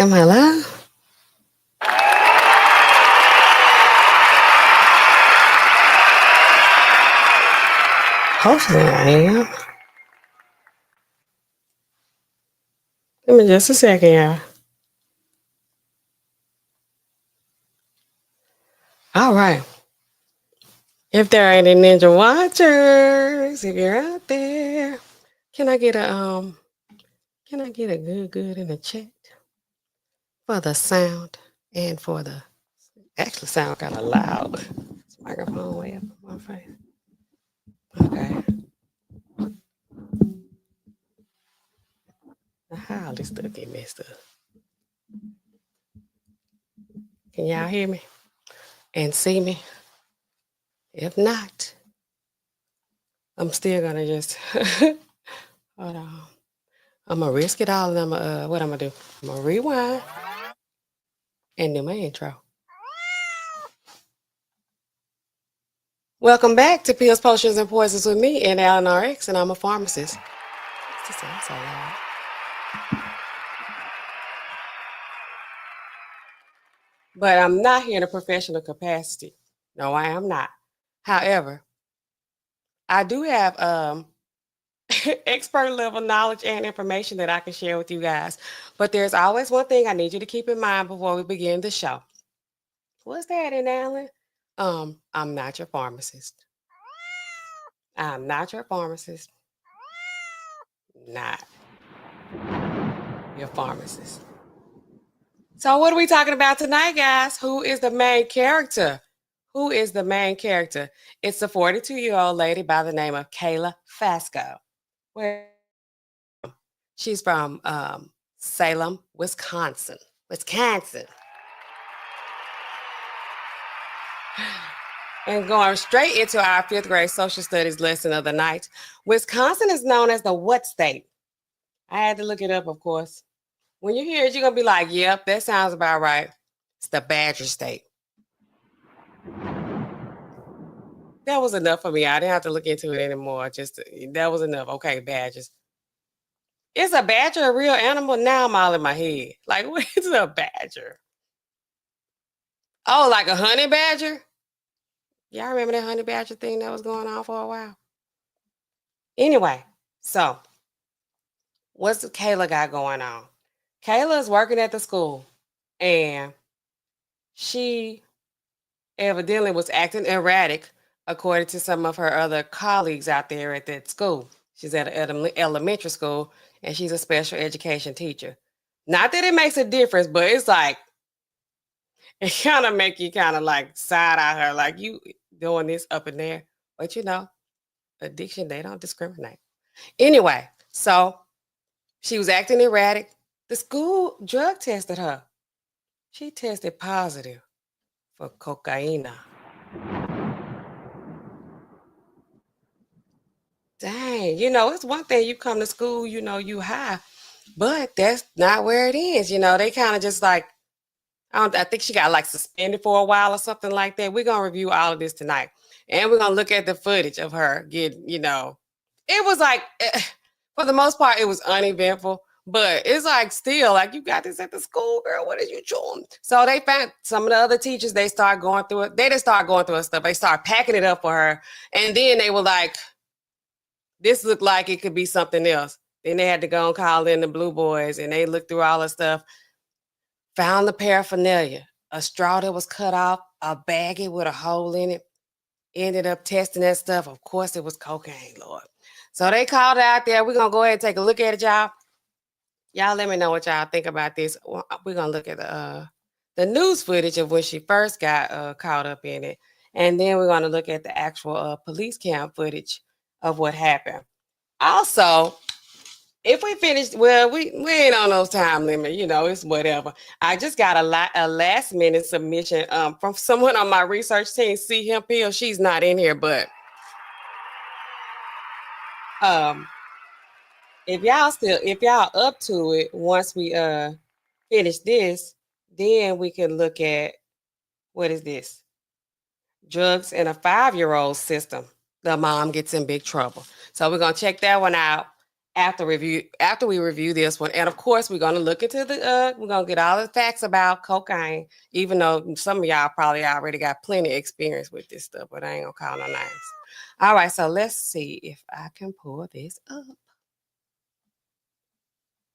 Am I live? Hopefully I am. Give me just a second, y'all. All right. If there are any Ninja Watchers, if you're out there, can I get a good in the chat for the sound and for the actually sound kind of loud. This microphone way up on my face. Okay. How all this stuff get messed up? Can y'all hear me and see me? If not, I'm still gonna just hold on. I'm gonna risk it all, and I'm gonna what I'm gonna do? I'm gonna rewind and do my intro. Welcome back to Pills, Potions, and Poisons with me, NAllenRx, and I'm a pharmacist. This sounds so loud. But I'm not here in a professional capacity. No, I am not. However, I do have expert level knowledge and information that I can share with you guys. But there's always one thing I need you to keep in mind before we begin the show. What's that in Allen? I'm not your pharmacist. I'm not your pharmacist. Not your pharmacist. So what are we talking about tonight, guys? Who is the main character? Who is the main character? It's a 42-year-old lady by the name of Kayla Fasko. Where she's from Salem, Wisconsin. And going straight into our 5th grade social studies lesson of the night, Wisconsin is known as the what state? I had to look it up, of course. When you hear it, you're going to be like, yep, that sounds about right. It's the Badger state. That was enough for me. I didn't have to look into it anymore. That was enough. Okay, badgers. Is a badger a real animal? Now I'm all in my head. Like, what is a badger? Oh, like a honey badger? Y'all remember that honey badger thing that was going on for a while? Anyway, so what's Kayla got going on? Kayla is working at the school, and she evidently was acting erratic, according to some of her other colleagues out there at that school. She's at an elementary school, and she's a special education teacher. Not that it makes a difference, but it's like, it kind of make you kind of like side eye her, like you doing this up in there. But addiction, they don't discriminate. Anyway, so she was acting erratic. The school drug tested her. She tested positive for cocaine. Dang, it's one thing you come to school, you high, but that's not where it is. They kind of just like, I think she got like suspended for a while or something like that. We're going to review all of this tonight. And we're going to look at the footage of her getting, it was like, for the most part, it was uneventful. But it's like still like, you got this at the school, girl. What are you doing? So they found some of the other teachers, they start going through it. They just start going through her stuff. They start packing it up for her. And then they were like, this looked like it could be something else. Then they had to go and call in the Blue Boys, and they looked through all the stuff, found the paraphernalia, a straw that was cut off, a baggie with a hole in it, ended up testing that stuff. Of course, it was cocaine, Lord. So they called it out there. We're going to go ahead and take a look at it, y'all. Y'all let me know what y'all think about this. We're going to look at the news footage of when she first got caught up in it. And then we're going to look at the actual police cam footage of what happened. Also, if we finish, well, we ain't on those time limit, it's whatever. I just got a last minute submission from someone on my research team, C. Hemphill. She's not in here, but if y'all up to it, once we finish this, then we can look at, what is this? Drugs in a 5-year-old system. The mom gets in big trouble. So we're going to check that one out. after we review this one. And of course, we're gonna look into we're gonna get all the facts about cocaine, even though some of y'all probably already got plenty of experience with this stuff, but I ain't gonna call no names. All right, so let's see if I can pull this up.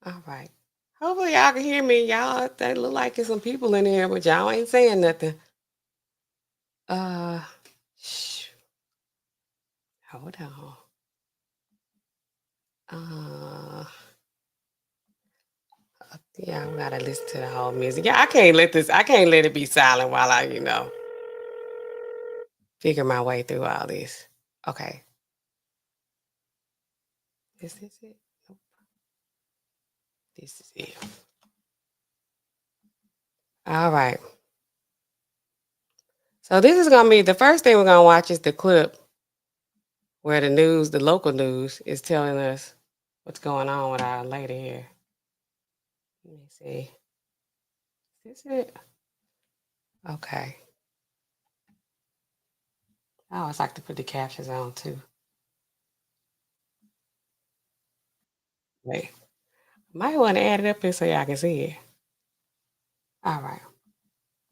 All right. Hopefully y'all can hear me. Y'all, they look like there's some people in here, but y'all ain't saying nothing. Shh. Hold on. Yeah, I gotta listen to the whole music. Yeah, I can't let it be silent while I, figure my way through all this. Okay. This is it. Nope. This is it. All right. So this is gonna be the first thing we're gonna watch is the clip where the local news is telling us what's going on with our lady here. Let me see. Is this it? Okay. I always like to put the captions on too. Wait. Might want to add it up here so y'all can see it. All right.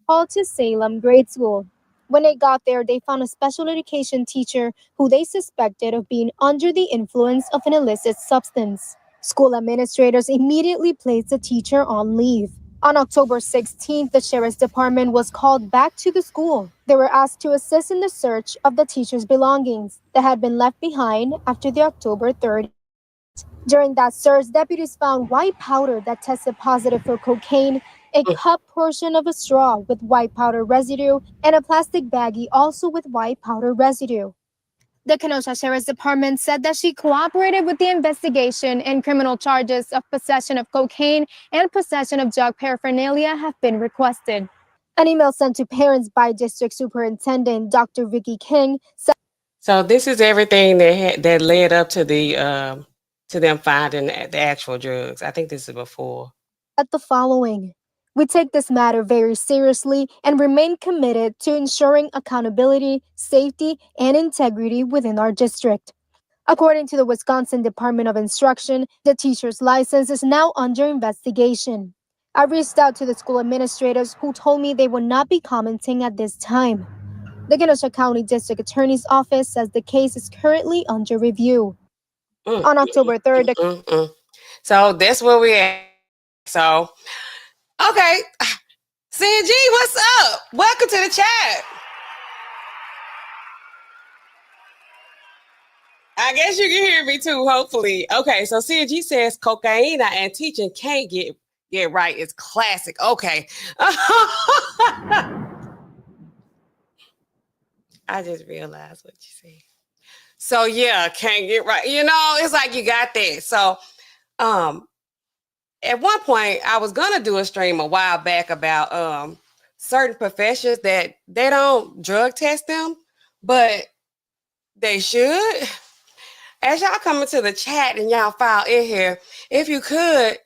Called to Salem Grade School. When they got there, they found a special education teacher who they suspected of being under the influence of an illicit substance. School administrators immediately placed the teacher on leave. On October 16th, the sheriff's department was called back to the school. They were asked to assist in the search of the teacher's belongings that had been left behind after the October 3rd. During that search, deputies found white powder that tested positive for cocaine, a cup portion of a straw with white powder residue, and a plastic baggie also with white powder residue. The Kenosha Sheriff's Department said that she cooperated with the investigation and criminal charges of possession of cocaine and possession of drug paraphernalia have been requested. An email sent to parents by District Superintendent Dr. Vicky King said, So this is everything that led up to to them finding the actual drugs. I think this is before. at the following. We take this matter very seriously and remain committed to ensuring accountability, safety, and integrity within our district. According to the Wisconsin Department of Instruction, the teacher's license is now under investigation. I reached out to the school administrators who told me they would not be commenting at this time. The Kenosha County District Attorney's Office says the case is currently under review. On October 3rd, So that's where we're at. So, okay. CNG, what's up? Welcome to the chat. I guess you can hear me too, hopefully. Okay, so CNG says cocaine and teaching can't get right. It's classic. Okay. I just realized what you said. So yeah, can't get right. It's like you got that. So at one point I was gonna do a stream a while back about certain professions that they don't drug test them, but they should. As y'all come into the chat and y'all file in here, if you could,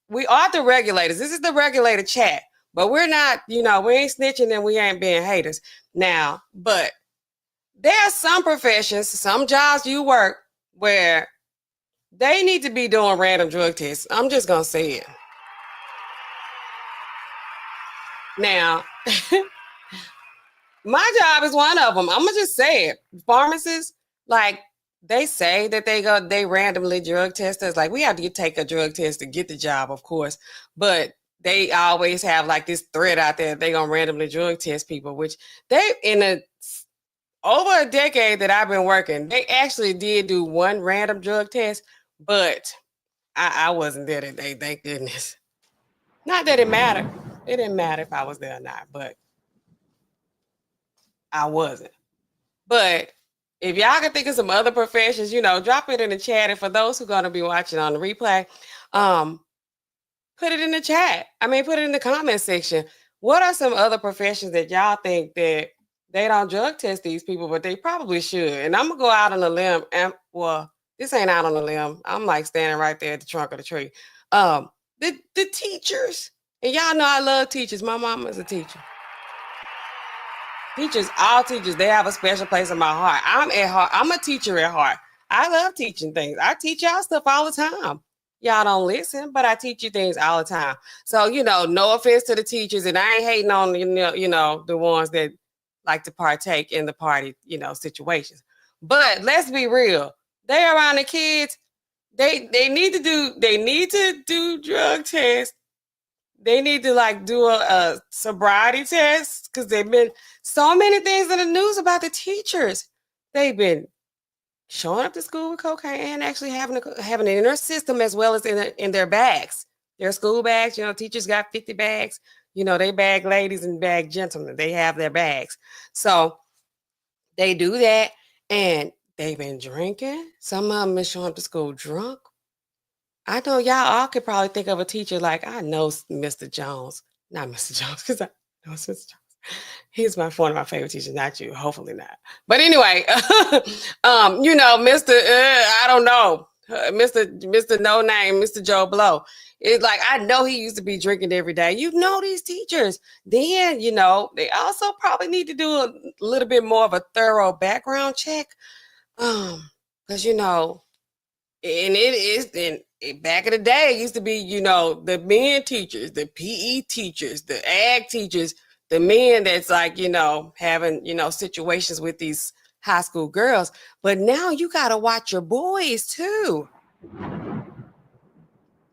we are the regulators. This is the regulator chat, but we're not, we ain't snitching and we ain't being haters. Now, but there are some professions, some jobs you work where they need to be doing random drug tests. I'm just gonna say it. Now, my job is one of them. I'm gonna just say it. Pharmacists, like, they say that they randomly drug test us. Like, we have to take a drug test to get the job, of course, but they always have like this thread out there. They gonna randomly drug test people, which over a decade that I've been working, they actually did do one random drug test, but I wasn't there today, thank goodness. Not that it mattered. It didn't matter if I was there or not, but I wasn't. But if y'all can think of some other professions, drop it in the chat. And for those who are going to be watching on the replay, put it in the chat. Put it in the comment section. What are some other professions that y'all think that they don't drug test these people, but they probably should? And I'm going to go out on a limb. And, well, this ain't out on a limb. I'm like standing right there at the trunk of the tree. The teachers. And y'all know I love teachers. My mama's a teacher. Teachers, all teachers, they have a special place in my heart. I'm a teacher at heart. I love teaching things. I teach y'all stuff all the time. Y'all don't listen, but I teach you things all the time. So, no offense to the teachers, and I ain't hating on, the ones that like to partake in the party, situations. But let's be real. They around the kids, they need to do drug tests. They need to do a sobriety test, because there've been so many things in the news about the teachers. They've been showing up to school with cocaine and actually having it in their system as well as in their bags, their school bags. Teachers got 50 bags. They bag ladies and bag gentlemen. They have their bags. So they do that, and they've been drinking. Some of them been showing up to school drunk. I know y'all all could probably think of a teacher like, I know Mr. Jones. Not Mr. Jones, because I know Mr. Jones. He's one of my favorite teachers, not you. Hopefully not. But anyway, Mr. I don't know, Mr. No Name, Mr. Joe Blow. It's like, I know he used to be drinking every day. These teachers. Then, they also probably need to do a little bit more of a thorough background check. Because, and it is then. Back in the day, it used to be, the men teachers, the PE teachers, the ag teachers, the men that's having, situations with these high school girls. But now you got to watch your boys too.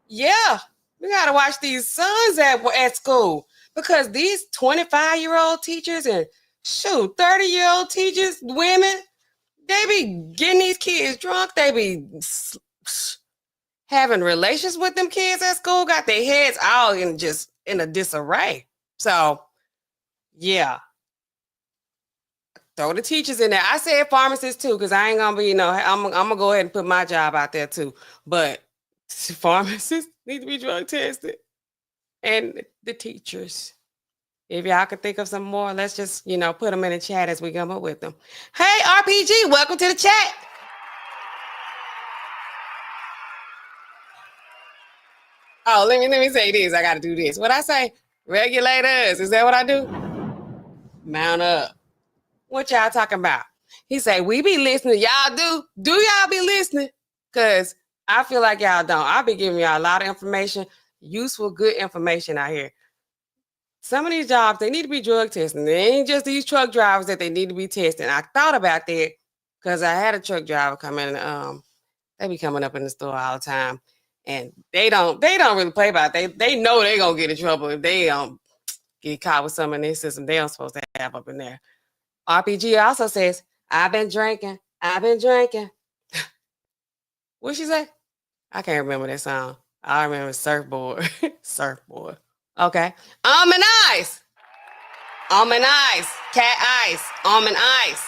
Yeah, we got to watch these sons at school, because these 25-year-old teachers and 30-year-old teachers, women, they be getting these kids drunk. They be having relations with them kids at school, got their heads all in a disarray. So, yeah. Throw the teachers in there. I said pharmacists too, because I ain't gonna be, I'm gonna go ahead and put my job out there too. But pharmacists need to be drug tested. And the teachers. If y'all could think of some more, let's just, put them in the chat as we come up with them. Hey, RPG, welcome to the chat. Oh, let me say this. I got to do this. What I say? Regulators. Is that what I do? Mount up. What y'all talking about? He say, we be listening. Y'all do? Do y'all be listening? Because I feel like y'all don't. I'll be giving y'all a lot of information, useful, good information out here. Some of these jobs, they need to be drug testing. They ain't just these truck drivers that they need to be testing. I thought about that because I had a truck driver come in. They be coming up in the store all the time. And they don't really play about it. They know they're going to get in trouble if they get caught with something in their system they don't supposed to have up in there. RPG also says, I've been drinking. What'd she say? I can't remember that song. I remember Surfboard. Surfboard. Okay. Almond ice. Cat ice. Almond ice.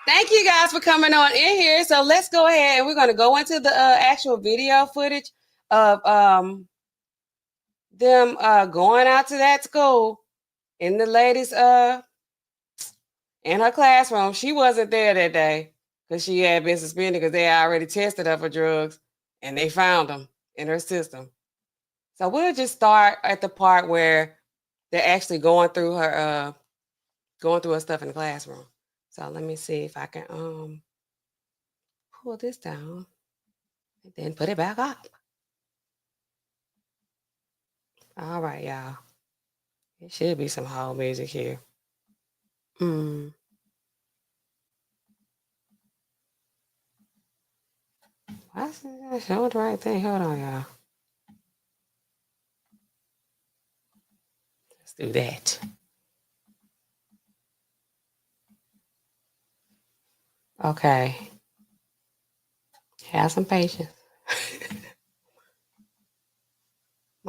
Thank you guys for coming on in here. So let's go ahead and we're going to go into the actual video footage of them going out to that school, in the ladies in her classroom. She wasn't there that day because she had been suspended because they already tested her for drugs and they found them in her system. So we'll just start at the part where they're actually going through her stuff in the classroom. So let me see if I can pull this down and then put it back up. All right, y'all. It should be some whole music here. Why is it showing the right thing? Hold on, y'all. Let's do that. Okay. Have some patience.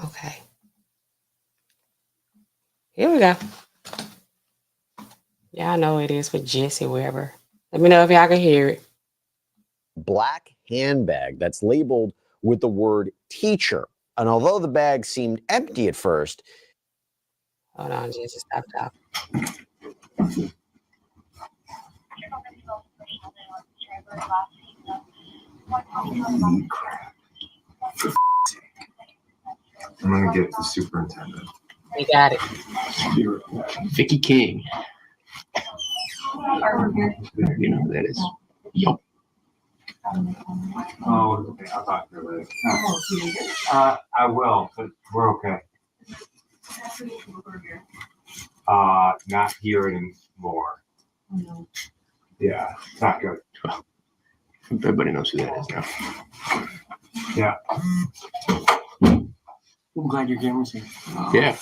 Okay. Here we go. Y'all know it is for Jesse Weber. Let me know if y'all can hear it. Black handbag that's labeled with the word teacher. And although the bag seemed empty at first. Hold on, Jesse, stop talking. I'm gonna get the superintendent. We got it. Vicky King. You know who that is? Yup. Oh, okay. I'll talk to her later. I will, but we're okay. Not here anymore. Yeah, it's not good. Everybody knows who that is now. Yeah. I'm glad your camera's here. Yeah.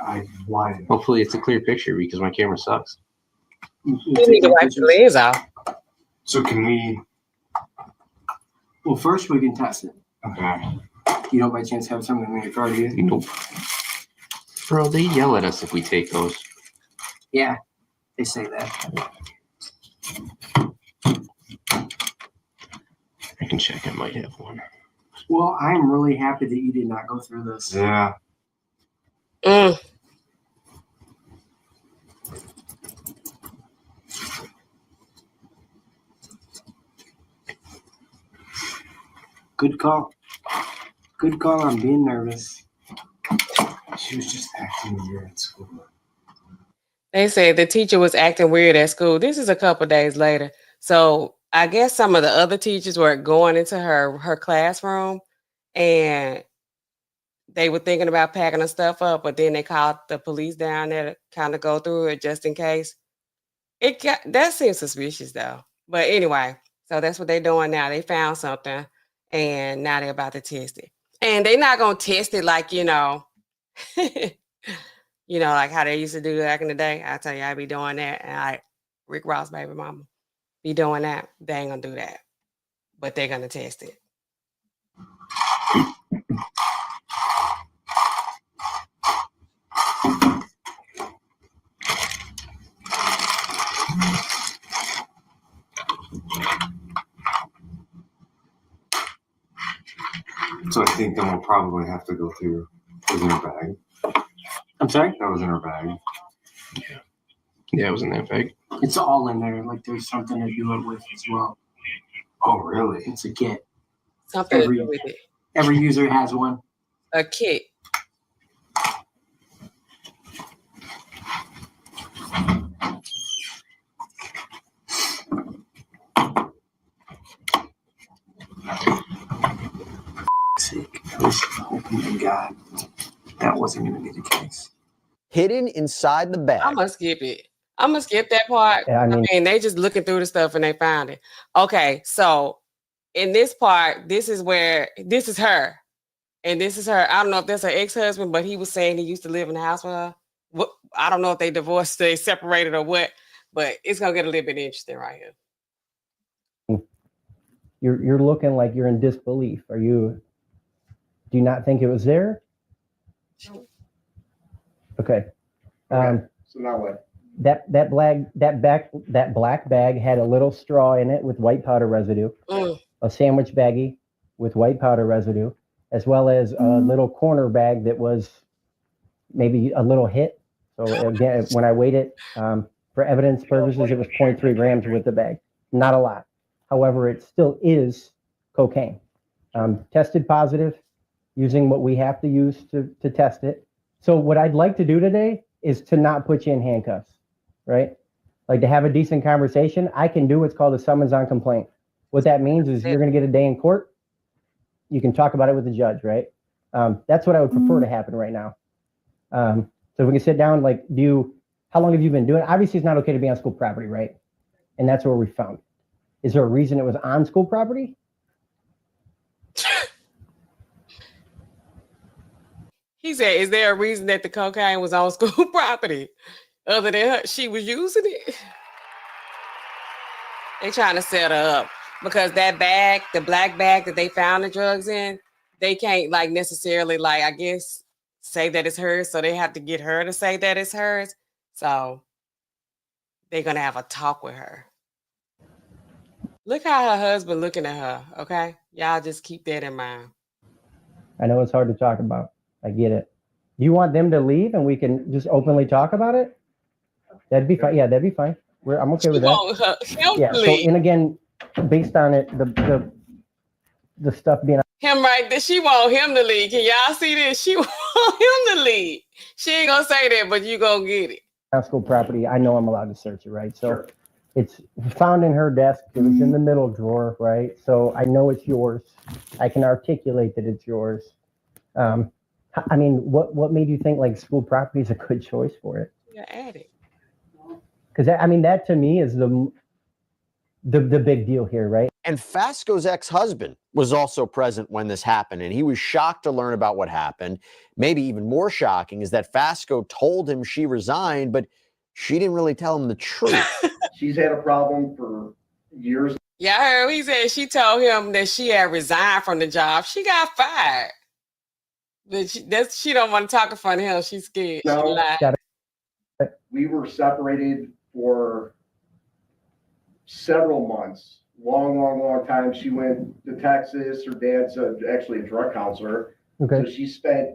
I blinded. Hopefully it's a clear picture because my camera sucks. You need to wipe the lens off. So can we? Well, first we can test it. Okay. You don't by chance have something in your car, do you? Nope. Bro, they yell at us if we take those. Yeah, they say that. I can check. I might have one. Well, I'm really happy that you did not go through this. Yeah. Mm. Good call. Good call on being nervous. She was just acting weird at school. They said the teacher was acting weird at school. This is a couple days later. So I guess some of the other teachers were going into her classroom and they were thinking about packing her stuff up, but then they called the police down there to kind of go through it just in case. That seems suspicious though. But anyway, so that's what they're doing now. They found something and now they're about to test it. And they're not gonna test it like, you know, like how they used to do back in the day. I tell you, I be doing that. And Rick Ross, baby mama, be doing that. They ain't gonna do that. But they're gonna test it. So I think then we'll probably have to go through. Was in her bag. I'm sorry? That was in her bag. Yeah, it was in that bag. It's all in there. Like there's something to do it with as well. Oh, really? It's a kit. Something to do with it. Every user has one. A kit. Sake. I was hoping to God that wasn't going to be the case. Hidden inside the bag. I'm gonna skip it. I'm gonna skip that part. Yeah, I mean, they just looking through the stuff and they found it. Okay, so in this part, this is her. And this is her. I don't know if that's her ex-husband, but he was saying he used to live in the house with her. I don't know if they divorced, they separated or what, but it's gonna get a little bit interesting right here. you're looking like you're in disbelief. Do you not think it was there? Okay. So now what? That black bag had a little straw in it with white powder residue, a sandwich baggie with white powder residue, as well as a little corner bag that was maybe a little hit. So again, when I weighed it, for evidence purposes, it was 0.3 grams with the bag. Not a lot. However, it still is cocaine. Tested positive using what we have to use to test it. So what I'd like to do today is to not put you in handcuffs, right? Like to have a decent conversation. I can do what's called a summons on complaint. What that means is you're going to get a day in court. You can talk about it with the judge, right? That's what I would prefer to happen right now. So if we can sit down, like, how long have you been doing it? Obviously, it's not okay to be on school property, right? And that's where we found it. Is there a reason it was on school property? He said, is there a reason that the cocaine was on school property other than she was using it? They trying to set her up because that bag, the black bag that they found the drugs in, they can't like necessarily like, I guess, say that it's hers. So they have to get her to say that it's hers. So they're going to have a talk with her. Look how her husband looking at her. Okay. Y'all just keep that in mind. I know it's hard to talk about. I get it. Do you want them to leave and we can just openly talk about it? That'd be fine. Yeah, that'd be fine. I'm okay with that. Yeah. So, and again, based on it, the stuff being him right there, she want him to leave. Can y'all see this? She want him to leave. She ain't gonna say that, but you gonna get it. on school property. I know I'm allowed to search it, right? So, It's found in her desk. It was in the middle drawer, right? So I know it's yours. I can articulate that it's yours. I mean, what made you think like school property is a good choice for it? Yeah, Erratic. Because I mean, that to me is the big deal here, right? And Fasko's ex-husband was also present when this happened, and he was shocked to learn about what happened. Maybe even more shocking is that Fasko told him she resigned, but she didn't really tell him the truth. She's had a problem for years. Yeah, I heard he said she told him that she had resigned from the job. She got fired. But she don't want to talk in front of him. She's scared. No. She lied. Got We were separated for several months, long time. She went to Texas. Her dad's actually a drug counselor. Okay. So she spent.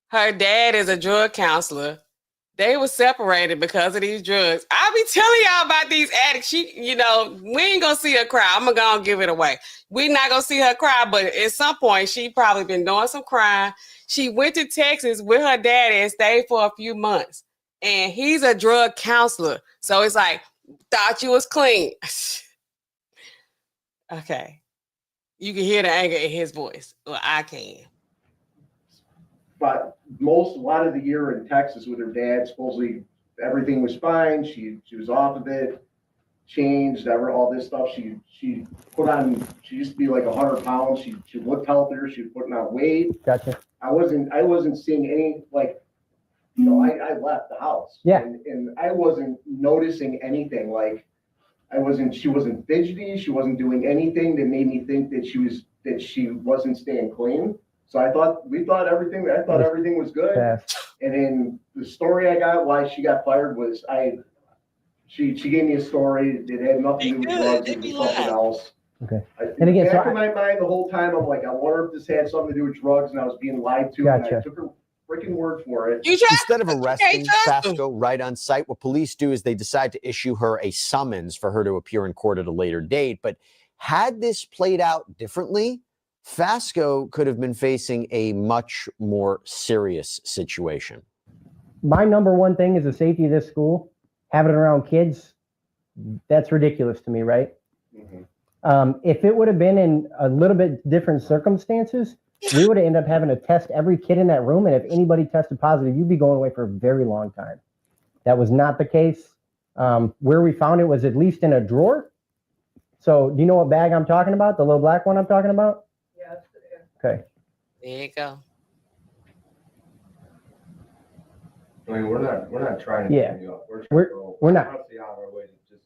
Her dad is a drug counselor. They were separated because of these drugs. I'll be telling y'all about these addicts. We ain't gonna see her cry. I'm gonna give it away. We're not gonna see her cry, but at some point she probably been doing some crying. She went to Texas with her daddy and stayed for a few months. And he's a drug counselor. So it's like, thought you was clean. Okay. You can hear the anger in his voice. Well, I can. But a lot of the year in Texas with her dad, supposedly everything was fine. She was off of it, changed, all this stuff. She put on. She used to be like 100 pounds. She looked healthier. She was putting on weight. Gotcha. I wasn't seeing any I left the house. Yeah. And I wasn't noticing anything. Like she wasn't fidgety. She wasn't doing anything that made me think that she wasn't staying clean. So I thought everything was good. Fast. And then the story I got why she got fired was she gave me a story that had nothing to do with drugs. It was something else. Okay. And again, back in my mind the whole time, I'm like, I wonder if this had something to do with drugs, and I was being lied to. Gotcha. And I took her freaking word for it. Instead of arresting Fasko right on site, what police do is they decide to issue her a summons for her to appear in court at a later date. But had this played out differently, Fasko could have been facing a much more serious situation. My number one thing is the safety of this school. Having it around kids, that's ridiculous to me, right? Mm-hmm. If it would have been in a little bit different circumstances, we would have ended up having to test every kid in that room. And if anybody tested positive, you'd be going away for a very long time. That was not the case. Where we found it was at least in a drawer. So do you know what bag I'm talking about? The little black one I'm talking about? Yeah. Okay. There you go. I mean, we're not trying to Yeah. give you up. We're not. Honestly, on our way to just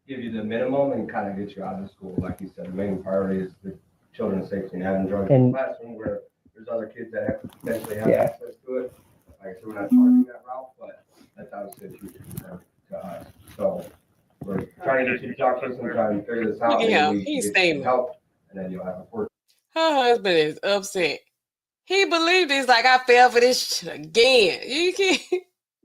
give you the minimum and kind of get you out of school. Like you said, the main priority is the children's safety and having drugs in the classroom where there's other kids that have potentially have access to it. Like I said, we're not targeting that route, but that's obviously a huge concern to us. So we're trying to get you to talk to us and try and figure this out. Look at him. Maybe we He's can get you some steaming. help, and then you'll have a court. Her husband is upset. He believed it's like I fell for this shit again. You can't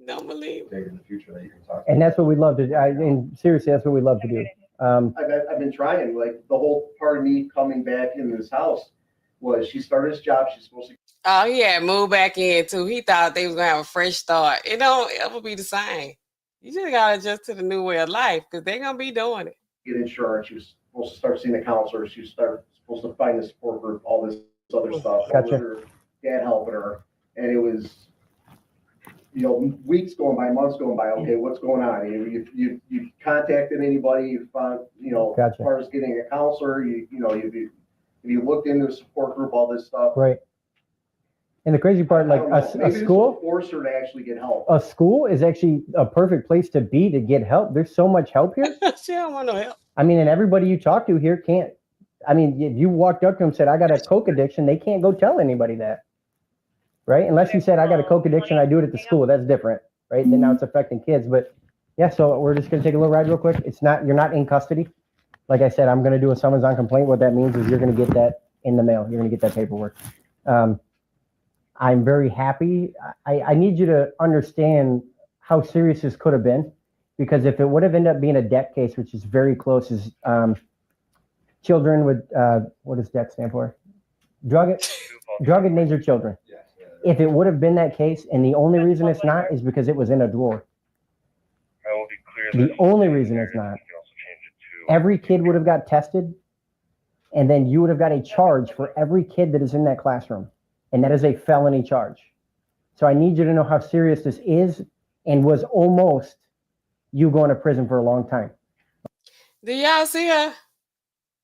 don't believe it. In the future that you can talk. And that's what we love to do. And seriously, that's what we love to do. I've been trying. Like the whole part of me coming back into this house was she started this job. She's supposed to. Oh, he had moved back in too. He thought they was gonna have a fresh start. It don't ever be the same. You just gotta adjust to the new way of life because they're gonna be doing it. Get insurance. She was supposed to start seeing a counselor. She was supposed to find a support group, all this other stuff. Gotcha. With her dad helping her. And it was, weeks going by, months going by. Okay, what's going on? You contacted anybody? You found, Gotcha. as far as getting a counselor, you looked into a support group, all this stuff. Right. And the crazy part, like a school, force her to actually get help. A school is actually a perfect place to be to get help. There's so much help here. She don't want no help. I mean, and everybody you talk to here can't. I mean, if you walked up to them and said, "I got a Coke addiction," they can't go tell anybody that, right? Unless you said, "I got a Coke addiction, I do it at the school." That's different, right? Then now it's affecting kids. But yeah, so we're just gonna take a little ride real quick. You're not in custody. Like I said, I'm gonna do a summons on complaint. What that means is you're gonna get that in the mail. You're gonna get that paperwork. I'm very happy. I need you to understand how serious this could have been, because if it would have ended up being a debt case, which is very close, is children with, what does debt stand for? Drug and endangered children. If it would have been that case, and the only reason it's not is because it was in a drawer. I will be clear The only reason it's not, every kid would have got tested, and then you would have got a charge for every kid that is in that classroom. And that is a felony charge. So I need you to know how serious this is and was almost you going to prison for a long time. Do y'all see her?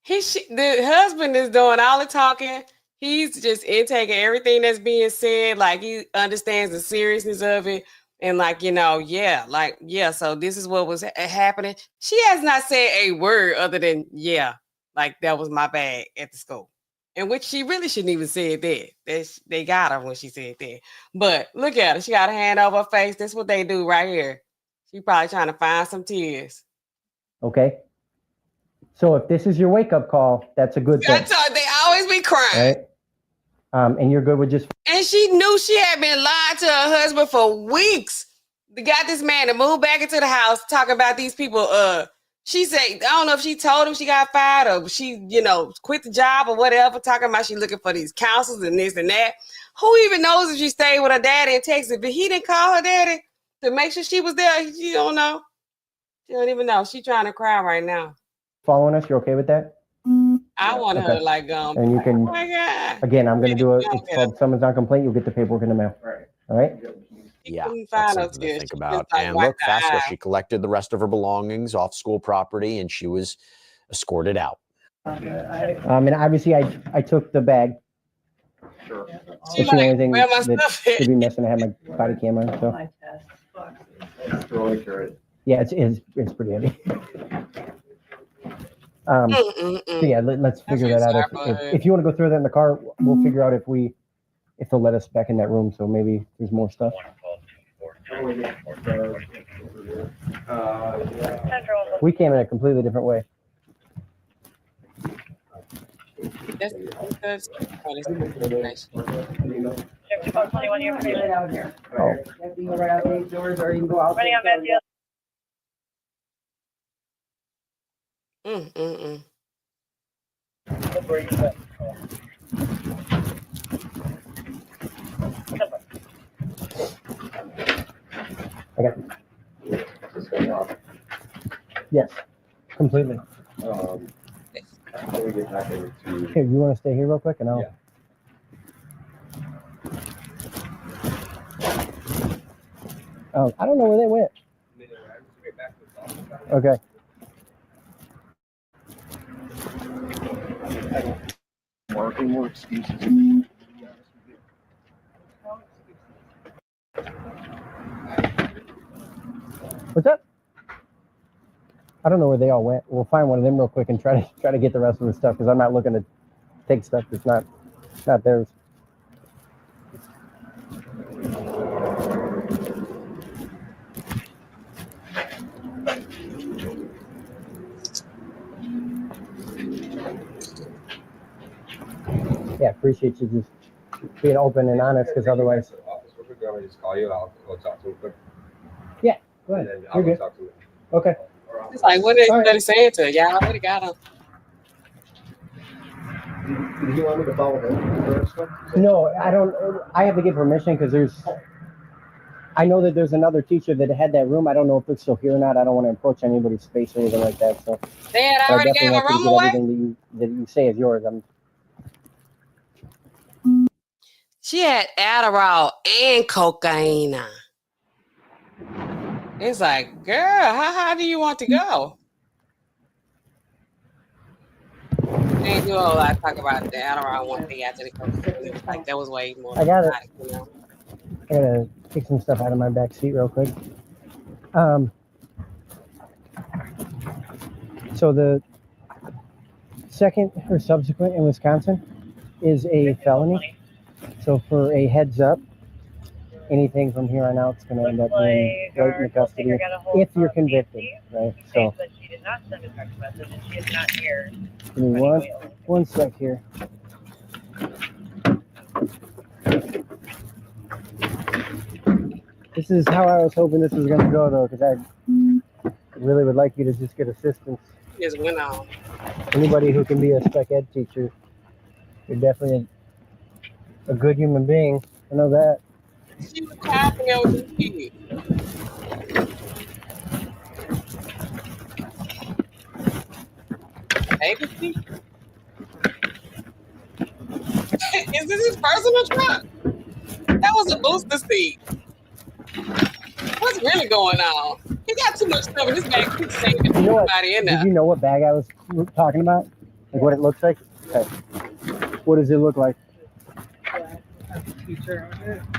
The husband is doing all the talking. He's just intaking everything that's being said. Like, he understands the seriousness of it. And like, so this is what was happening. She has not said a word other than, like that was my bag at the school. And which she really shouldn't even say that. They got her when she said that. But look at her. She got a hand over her face. That's what they do right here. She probably trying to find some tears. Okay. So if this is your wake-up call, that's a good thing. They always be crying. Right? And you're good with just... And she knew she had been lying to her husband for weeks. They got this man to move back into the house talking about these people. She said, I don't know if she told him she got fired or she, quit the job or whatever, talking about she looking for these counsels and this and that. Who even knows if she stayed with her daddy in Texas? But he didn't call her daddy to make sure she was there. She don't know. She don't even know. She trying to cry right now. Following us, you're okay with that? I want her to like go. And you can, oh my God. Again, I'm going to do it. It's called summons on complaint. You'll get the paperwork in the mail. All right? Yeah, that's something to think about. And look, Fasko, she collected the rest of her belongings off school property, and she was escorted out. And obviously, I took the bag. Sure. It's the only thing that should be missing. I have my body camera on, so. Yeah, it's pretty heavy. So yeah, let's figure that out. If you want to go through that in the car, we'll figure out if they'll let us back in that room. So maybe there's more stuff. We came in a completely different way. I got it. Yes, completely. Here, you want to stay here real quick, and I'll. Yeah. Oh, I don't know where they went. Okay. Marking more excuses. What's up? I don't know where they all went. We'll find one of them real quick and try to get the rest of the stuff, because I'm not looking to take stuff that's not theirs. Yeah, appreciate you just being open and honest, because otherwise. Just call you. I'll talk to him quick. Yeah, go ahead. And then I'll go talk to him. Okay. It's like, what are they saying to her? Y'all already got them. Did you want me to follow him? No, I don't. I have to get permission because I know that there's another teacher that had that room. I don't know if they're still here or not. I don't want to approach anybody's space or anything like that. So they had already gave a room away. Everything that you say is yours. She had Adderall and cocaine. It's like, girl, how high do you want to go? They ain't do a whole lot of talk about the Adderall one thing after the cocaine. Like, that was way more. I got it. You know? I gotta take some stuff out of my back seat real quick. So the second or subsequent in Wisconsin is a felony. So for a heads up, anything from here on out is going to end up being right in the custody if you're convicted, right? So she did not send a text message and she is not here. Give me one sec here. This is how I was hoping this was going to go, though, because I really would like you to just get assistance. Just went on. Anybody who can be a spec ed teacher, you're definitely a good human being. I know that. She was happy with the kids. Baby seat? Is this his personal truck? That was a booster seat. What's really going on? He got too much stuff in this bag. He's saving everybody in there. Did you know what bag I was talking about? Like what it looks like? Okay. What does it look like?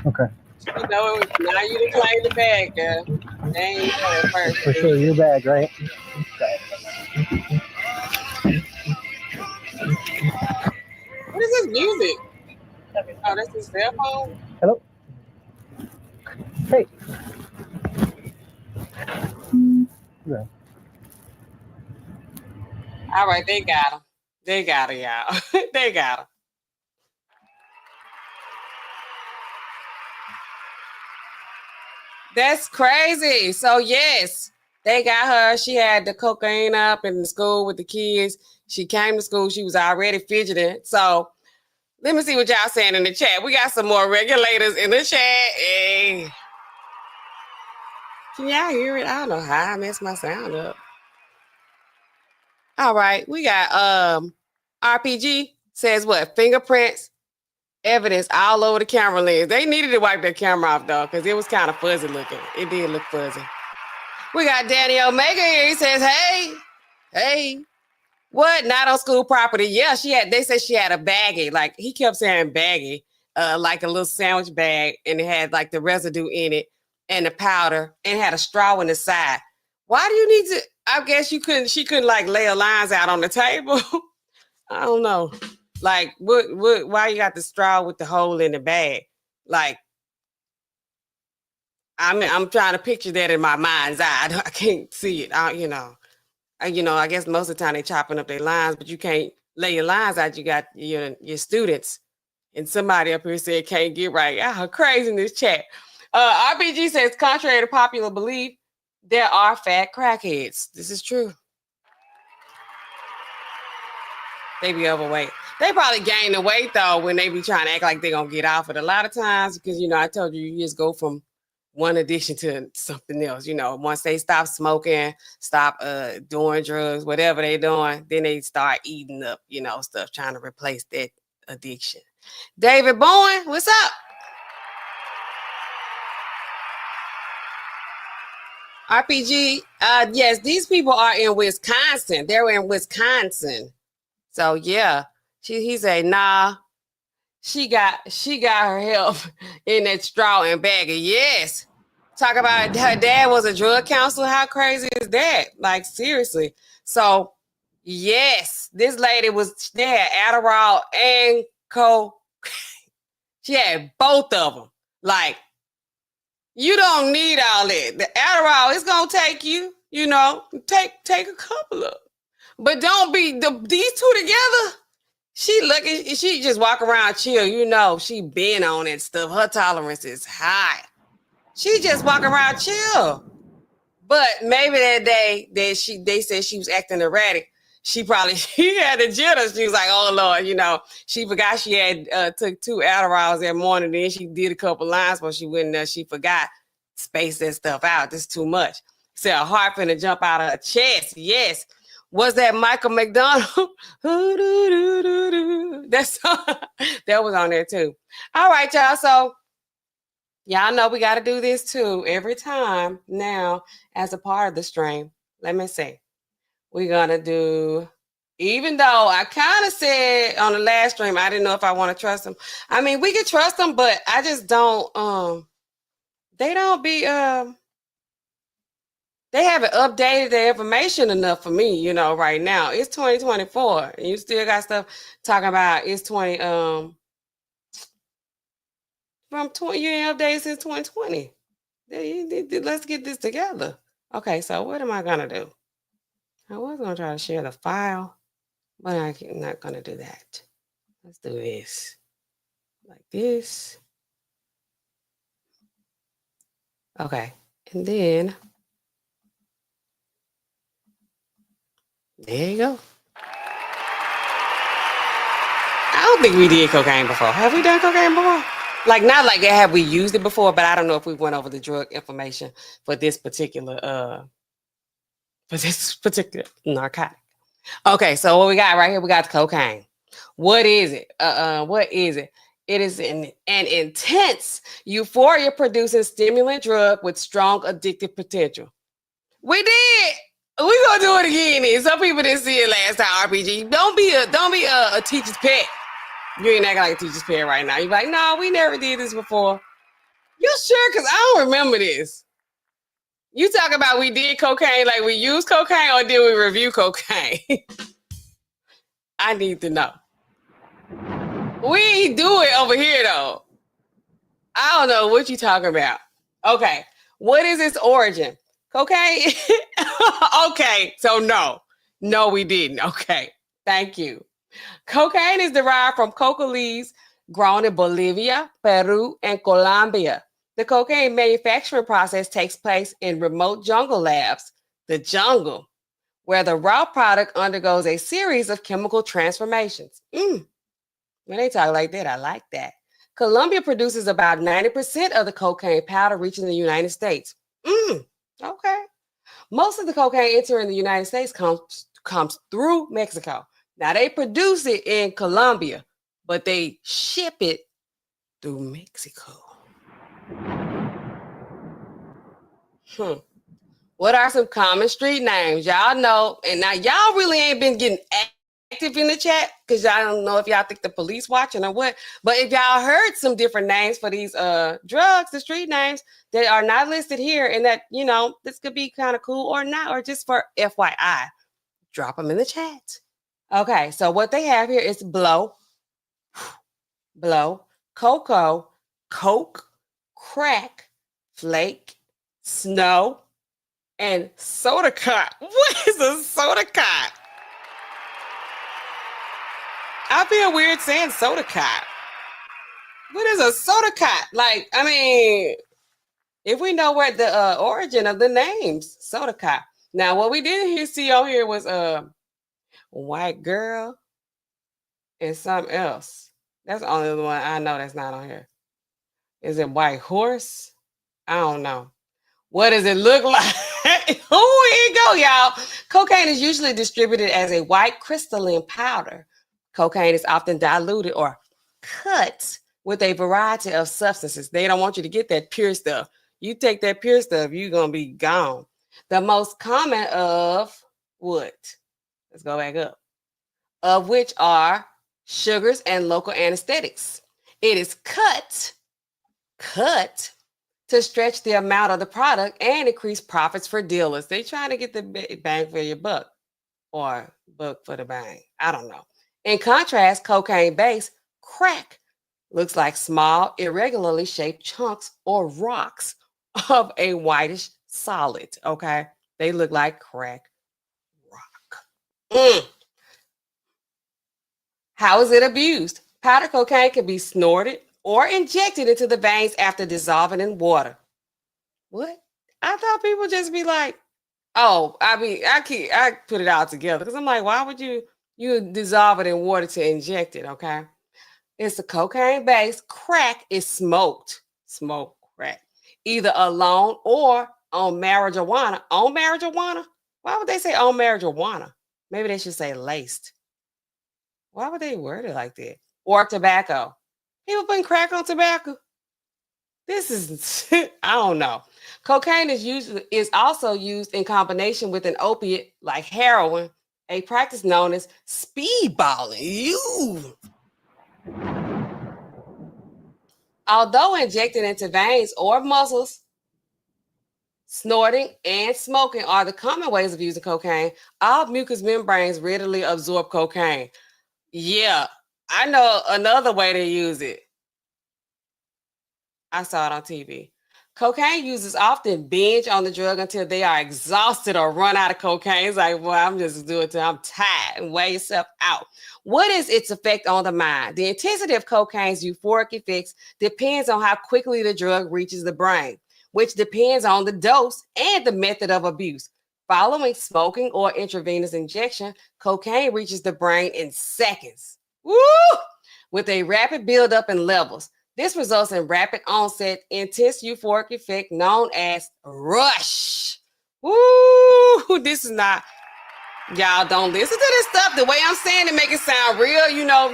Okay. You know, now you done claim the bag, girl. They ain't know at first. For sure, your bag, right? What is this music? Oh, that's his cell phone? Hello? Hey. Yeah. All right, they got him. They got him, y'all. They got him. That's crazy. So yes, they got her. She had the cocaine up in the school with the kids. She came to school. She was already fidgeting. So let me see what y'all saying in the chat. We got some more regulators in the chat. Hey. Can y'all hear it? I don't know how I messed my sound up. All right, we got RPG says what? Fingerprints, evidence all over the camera lens. They needed to wipe their camera off though, because it was kind of fuzzy looking. It did look fuzzy. We got Danny Omega here. He says, hey, what? Not on school property. Yeah, they said she had a baggie. Like he kept saying baggie, like a little sandwich bag, and it had like the residue in it and the powder, and had a straw in the side. Why do you need to? I guess she couldn't like lay her lines out on the table. I don't know. Like why you got the straw with the hole in the bag? Like, I'm trying to picture that in my mind's eye. I can't see it. I guess most of the time they chopping up their lines, but you can't lay your lines out. You got your students, and somebody up here said can't get right. Crazy in this chat. RPG says, contrary to popular belief, there are fat crackheads. This is true. They be overweight. They probably gain the weight though when they be trying to act like they're gonna get off it. A lot of times, because I told you just go from one addiction to something else. Once they stop smoking, stop doing drugs, whatever they doing, then they start eating up, stuff, trying to replace that addiction. David Bowen, what's up? RPG, yes, these people are in Wisconsin. They're in Wisconsin. So yeah, he said, nah, she got her help in that straw and baggie. Yes. Talk about her dad was a drug counselor. How crazy is that? Like, seriously. So yes, this lady they had Adderall and Coke. She had both of them. Like, you don't need all that. The Adderall is gonna take you, take a couple of. But don't be these two together. She just walk around chill. She been on it stuff. Her tolerance is high. She just walk around chill. But maybe that day that they said she was acting erratic, she had the jitters. She was like, oh Lord, she forgot she had took 2 Adderalls that morning. Then she did a couple lines when she went in there. She forgot, spaced that stuff out. This is too much. Said her heart finna jump out of her chest. Yes. Was that Michael McDonald? That was on there too. All right, y'all. So y'all know we got to do this too every time now as a part of the stream. Let me see. We're going to do, even though I kind of said on the last stream, I didn't know if I want to trust them. I mean, we can trust them, but I just don't, they don't be, they haven't updated their information enough for me, right now. It's 2024 and you still got stuff talking about it's 20, from 20, you ain't updated since 2020. Let's get this together. Okay, so what am I gonna do? I was gonna try to share the file, but I'm not gonna do that. Let's do this like this. Okay, and then there you go. I don't think we did cocaine before. Have we done cocaine before? Like, not like have we used it before, but I don't know if we went over the drug information for this particular narcotic. Okay, so what we got right here, we got the cocaine. What is it? What is it? It is an intense euphoria producing stimulant drug with strong addictive potential. We did. We gonna do it again. Then. Some people didn't see it last time. RPG. Don't be a teacher's pet. You ain't acting like a teacher's pet right now. You're like, no, we never did this before. You sure? Cause I don't remember this. You talk about we did cocaine, like we used cocaine, or did we review cocaine? I need to know. We do it over here though. I don't know what you talking about. Okay, what is its origin? Cocaine? Okay, so no, we didn't. Okay, thank you. Cocaine is derived from coca leaves grown in Bolivia, Peru, and Colombia. The cocaine manufacturing process takes place in remote jungle labs, the jungle, where the raw product undergoes a series of chemical transformations. When they talk like that, I like that. Colombia produces about 90% of the cocaine powder reaching the United States. Okay. Most of the cocaine entering the United States comes through Mexico. Now, they produce it in Colombia, but they ship it through Mexico. What are some common street names? Y'all know, and now y'all really ain't been getting active in the chat because y'all don't know if y'all think the police watching or what. But if y'all heard some different names for these drugs, the street names that are not listed here, and that, you know, this could be kind of cool or not, or just for FYI, drop them in the chat. Okay, so what they have here is blow, cocoa, coke, crack, flake, snow, and soda cot. What is a soda cot? I feel weird saying soda cot. What is a soda cot? Like, I mean, if we know where the origin of the names, soda cot. Now, what we didn't see on here was white girl and something else. That's the only one I know that's not on here. Is it white horse? I don't know. What does it look like? Oh, here you go, y'all. Cocaine is usually distributed as a white crystalline powder. Cocaine is often diluted or cut with a variety of substances. They don't want you to get that pure stuff. You take that pure stuff, you're going to be gone. The most common of what? Let's go back up. Of which are sugars and local anesthetics. It is cut to stretch the amount of the product and increase profits for dealers. They trying to get the bang for your buck, or buck for the bang. I don't know. In contrast, cocaine-based crack looks like small, irregularly shaped chunks or rocks of a whitish solid. Okay, they look like crack rock. How is it abused? Powder cocaine can be snorted or injected into the veins after dissolving in water. What? I thought people just be like, oh, I put it all together because I'm like, why would you dissolve it in water to inject it? Okay. It's a cocaine-based crack is smoked crack, either alone or on marijuana. On marijuana? Why would they say on marijuana? Maybe they should say laced. Why would they word it like that? Or tobacco. People putting crack on tobacco. This is, I don't know. Cocaine is also used in combination with an opiate like heroin, a practice known as speedballing. Although injected into veins or muscles, snorting and smoking are the common ways of using cocaine. All mucous membranes readily absorb cocaine. Yeah, I know another way to use it. I saw it on TV. Cocaine users often binge on the drug until they are exhausted or run out of cocaine. It's like, well, I'm just doing it till I'm tired and wear yourself out. What is its effect on the mind? The intensity of cocaine's euphoric effects depends on how quickly the drug reaches the brain, which depends on the dose and the method of abuse. Following smoking or intravenous injection, cocaine reaches the brain in seconds. Woo! With a rapid buildup in levels. This results in rapid onset, intense euphoric effect known as rush. Woo! This is not Y'all don't listen to this stuff. The way I'm saying it make it sound real,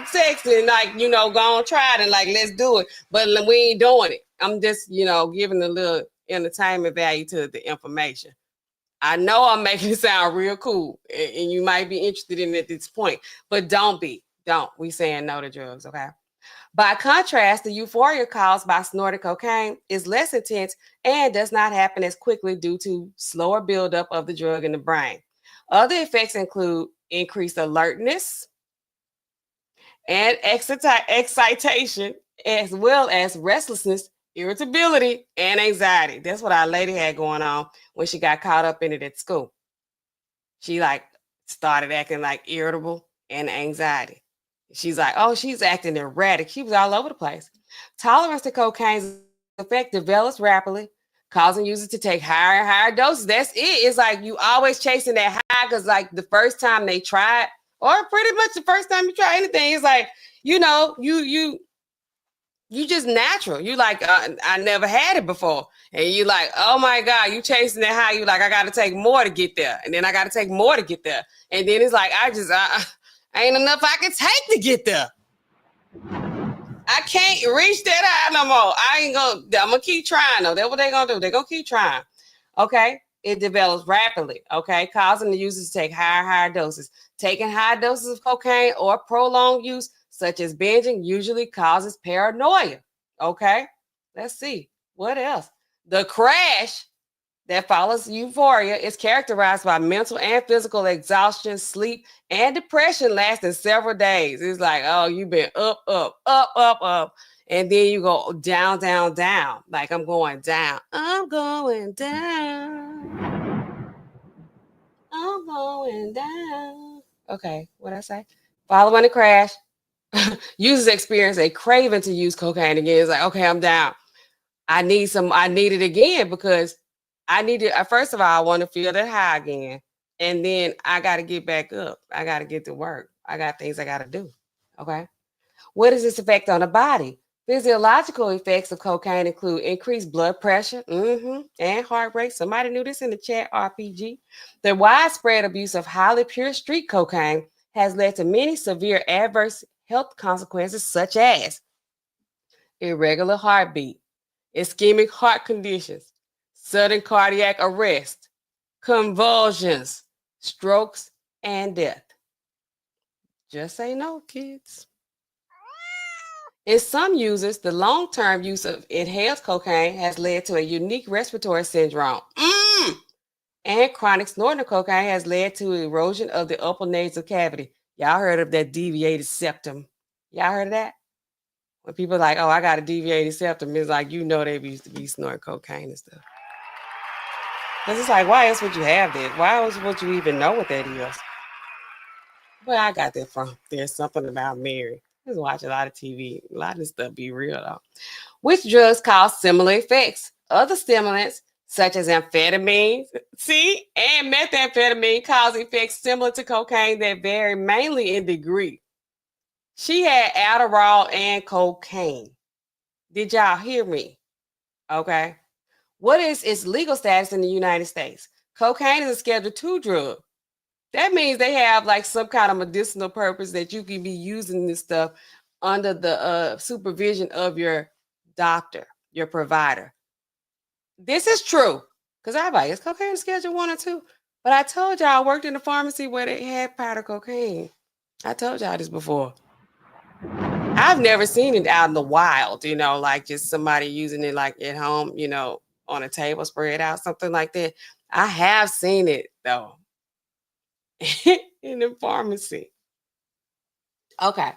sexy and like, go on, try it and like, let's do it. But we ain't doing it. I'm just, giving a little entertainment value to the information. I know I'm making it sound real cool and you might be interested in it at this point, but don't. We saying no to drugs, okay? By contrast, the euphoria caused by snorted cocaine is less intense and does not happen as quickly due to slower buildup of the drug in the brain. Other effects include increased alertness and excitation, as well as restlessness, irritability, and anxiety. That's what our lady had going on when she got caught up in it at school. She started acting irritable and anxiety. She's like, oh, she's acting erratic. She was all over the place. Tolerance to cocaine's effect develops rapidly, causing users to take higher and higher doses. That's it. It's like you always chasing that high because the first time they try it, or pretty much the first time you try anything, it's like, you just natural. You I never had it before. And you oh my God, you chasing that high. You I got to take more to get there. And then I got to take more to get there. And then it's ain't enough I can take to get there. I can't reach that high no more. I'm going to keep trying though. That's what they're going to do. They're going to keep trying. Okay. It develops rapidly. Okay. Causing the users to take higher doses. Taking high doses of cocaine or prolonged use, such as binging, usually causes paranoia. Okay. Let's see. What else? The crash that follows euphoria is characterized by mental and physical exhaustion, sleep, and depression lasting several days. It's oh, you've been up. And then you go down. Like I'm going down. I'm going down. Okay, what'd I say? Following the crash, users experience a craving to use cocaine again. It's okay, I'm down. I need it again because I need it. First of all, I want to feel that high again. And then I got to get back up. I got to get to work. I got things I got to do. Okay. What is its effect on the body? Physiological effects of cocaine include increased blood pressure and heart rate. Somebody knew this in the chat, RPG. The widespread abuse of highly pure street cocaine has led to many severe adverse health consequences, such as irregular heartbeat, ischemic heart conditions, sudden cardiac arrest, convulsions, strokes, and death. Just say no, kids. In some users, the long-term use of inhaled cocaine has led to a unique respiratory syndrome. And chronic snorting of cocaine has led to erosion of the upper nasal cavity. Y'all heard of that deviated septum? Y'all heard of that? When people are oh, I got a deviated septum, it's they used to be snorting cocaine and stuff. Because it's why else would you have that? Why else would you even know what that is? Well, I got that from There's Something About Mary. I just watch a lot of TV. A lot of this stuff be real, though. Which drugs cause similar effects? Other stimulants, such as amphetamines, and methamphetamine, cause effects similar to cocaine that vary mainly in degree. She had Adderall and cocaine. Did y'all hear me? Okay. What is its legal status in the United States? Cocaine is a Schedule II drug. That means they have some kind of medicinal purpose that you can be using this stuff under the supervision of your doctor, your provider. This is true. Because I'm is cocaine Schedule 1 or 2? But I told y'all I worked in a pharmacy where they had powder cocaine. I told y'all this before. I've never seen it out in the wild, just somebody using it at home, on a table spread out, something like that. I have seen it though in the pharmacy. Okay.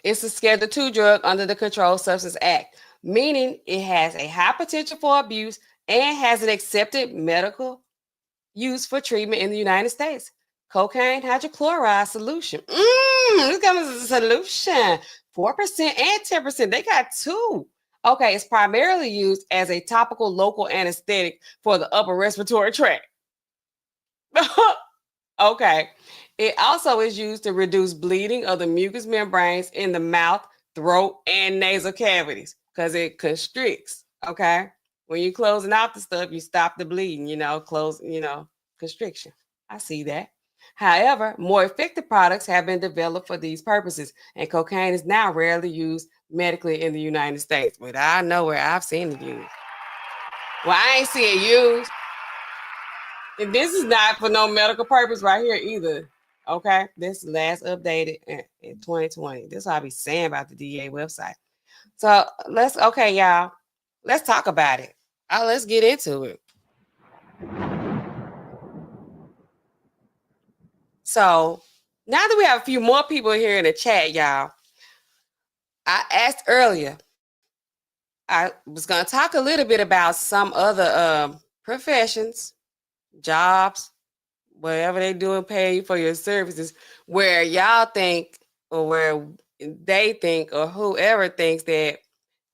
It's a Schedule II drug under the Controlled Substance Act, meaning it has a high potential for abuse and has an accepted medical use for treatment in the United States. Cocaine hydrochloride solution. This comes as a solution. 4% and 10%. They got two. Okay, it's primarily used as a topical local anesthetic for the upper respiratory tract. Okay. It also is used to reduce bleeding of the mucous membranes in the mouth, throat, and nasal cavities because it constricts. Okay. When you're closing out the stuff, you stop the bleeding, constriction. I see that. However, more effective products have been developed for these purposes, and cocaine is now rarely used medically in the United States. But I know where I've seen it used. Well, I ain't see it used. And this is not for no medical purpose right here either. Okay, this last updated in 2020. This is what I be saying about the DEA website. So okay, y'all, let's talk about it. Let's get into it. So now that we have a few more people here in the chat, y'all, I asked earlier, I was going to talk a little bit about some other professions, jobs, whatever they do and pay you for your services, where y'all think, or where they think, or whoever thinks that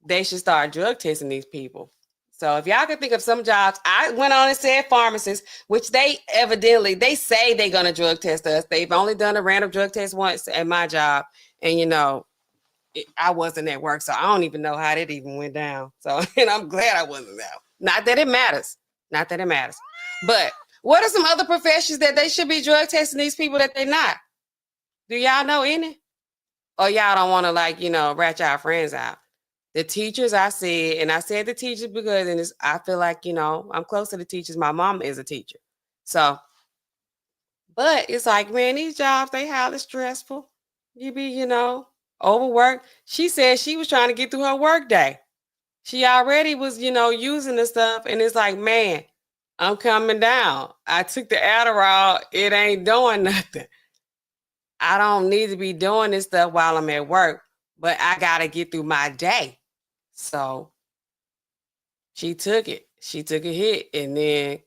they should start drug testing these people. So if y'all can think of some jobs, I went on and said pharmacists, which they say they're going to drug test us. They've only done a random drug test once at my job. And, you know, I wasn't at work, so I don't even know how that even went down. So, and I'm glad I wasn't there. Not that it matters. Not that it matters. But what are some other professions that they should be drug testing these people that they're not? Do y'all know any? Or y'all don't want to, like, you know, rat y'all friends out? The teachers, I said the teachers because I feel like, you know, I'm close to the teachers. My mom is a teacher. So, but it's like, man, these jobs, they highly stressful. You be, you know, overworked. She said she was trying to get through her work day. She already was, you know, using the stuff. And it's like, man, I'm coming down. I took the Adderall. It ain't doing nothing. I don't need to be doing this stuff while I'm at work, but I got to get through my day. So she took it. She took a hit, and then,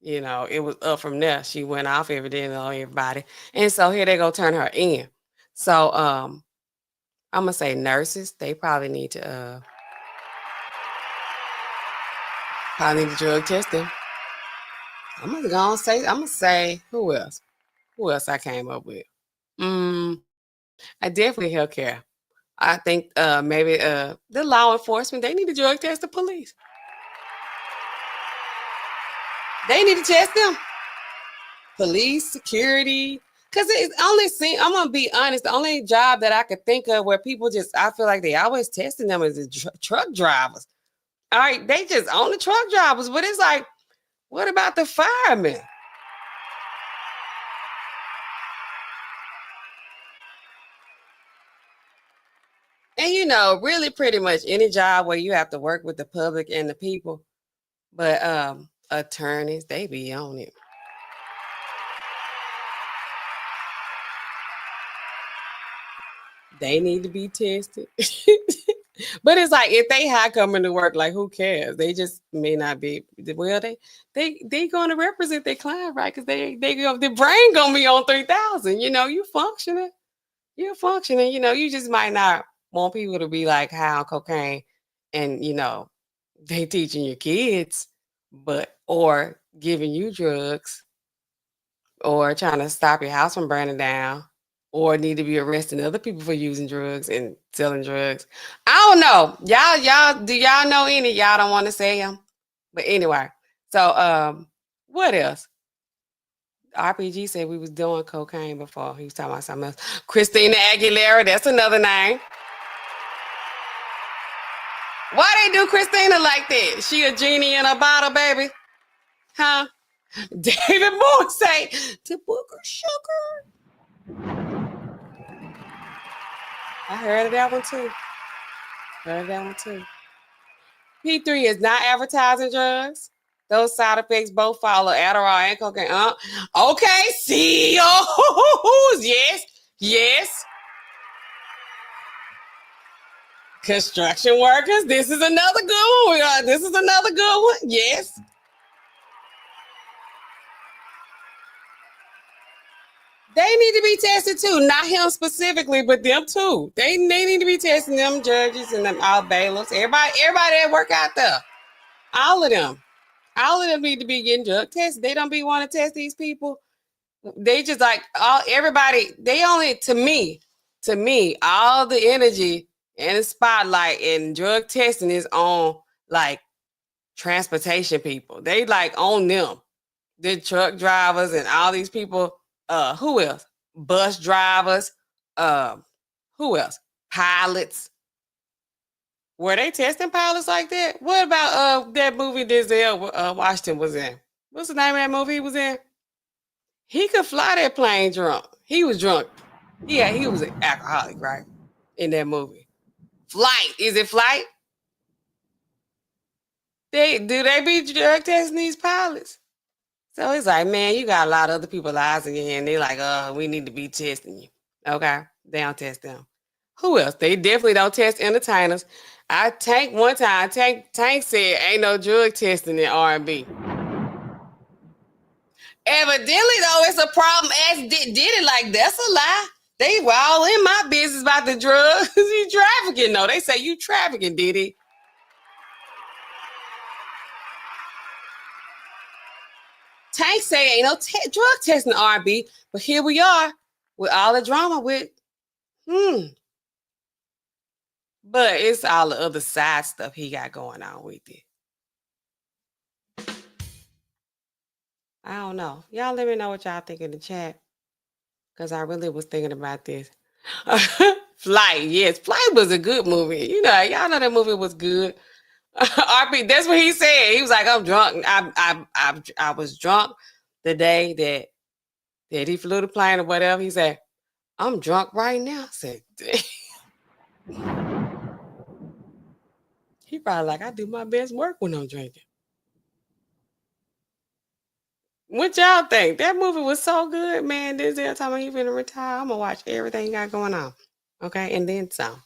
you know, it was up from there. She went off everybody. And so here they go turn her in. So I'm gonna say nurses. They probably need to drug test them. I'm gonna say who else? Who else I came up with? I definitely healthcare. I think maybe the law enforcement, they need to drug test the police. They need to test them. Police, security. Because I'm going to be honest, the only job that I could think of where people I feel like they always testing them is the truck drivers. All right, they just own the truck drivers, but it's like, what about the firemen? And, you know, really pretty much any job where you have to work with the public and the people. But attorneys, they be on it. They need to be tested. But it's like, if they high coming to work, like, who cares? They just may not be. Well, they going to represent their client, right? Because the brain gonna be on 3,000. You know, you're functioning. You know, you just might not want people to be like high on cocaine, and, you know, they teaching your kids, or giving you drugs, or trying to stop your house from burning down, or need to be arresting other people for using drugs and selling drugs. I don't know. Do y'all know any? Y'all don't want to say them. But anyway, so what else? RPG said we was doing cocaine before. He was talking about something else. Christina Aguilera, that's another name. Why they do Christina like that? She a genie in a bottle, baby? Huh? David Moore say, to Booker Sugar. I heard of that one too. P3 is not advertising drugs. Those side effects both follow Adderall and cocaine. Okay, CEOs. Yes. Construction workers. This is another good one. Yes. They need to be tested too. Not him specifically, but them too. They need to be testing them judges and them all bailiffs. Everybody that work out there. All of them need to be getting drug tested. They don't be want to test these people. They just like everybody. They only to me, all the energy and the spotlight and drug testing is on like transportation people. They like on them, the truck drivers and all these people Who else? Bus drivers. Who else? Pilots. Were they testing pilots like that? What about that movie Denzel Washington was in? What's the name of that movie he was in? He could fly that plane drunk. He was drunk. Yeah, he was an alcoholic, right? In that movie. Flight. Is it Flight? Do they be drug testing these pilots? So it's like, man, you got a lot of other people lives in your hand. They like, we need to be testing you. Okay. They don't test them. Who else? They definitely don't test entertainers. Tank one time, Tank said ain't no drug testing in R&B. Evidently, though, it's a problem. As did it, like, that's a lie. They were all in my business about the drugs. You trafficking, though. They say you trafficking, Diddy. Tank say ain't no drug testing in R&B, but here we are with all the drama with, But it's all the other side stuff he got going on with it. I don't know. Y'all let me know what y'all think in the chat. Because I really was thinking about this. Flight, yes. Flight was a good movie. You know, y'all know that movie was good. RP, that's what he said. He was like, I'm drunk. I was drunk the day that he flew the plane or whatever. He said, I'm drunk right now. I said, he probably like, I do my best work when I'm drinking. What y'all think? That movie was so good, man. This is time he finna retire. I'm gonna watch everything he got going on. Okay, and then some.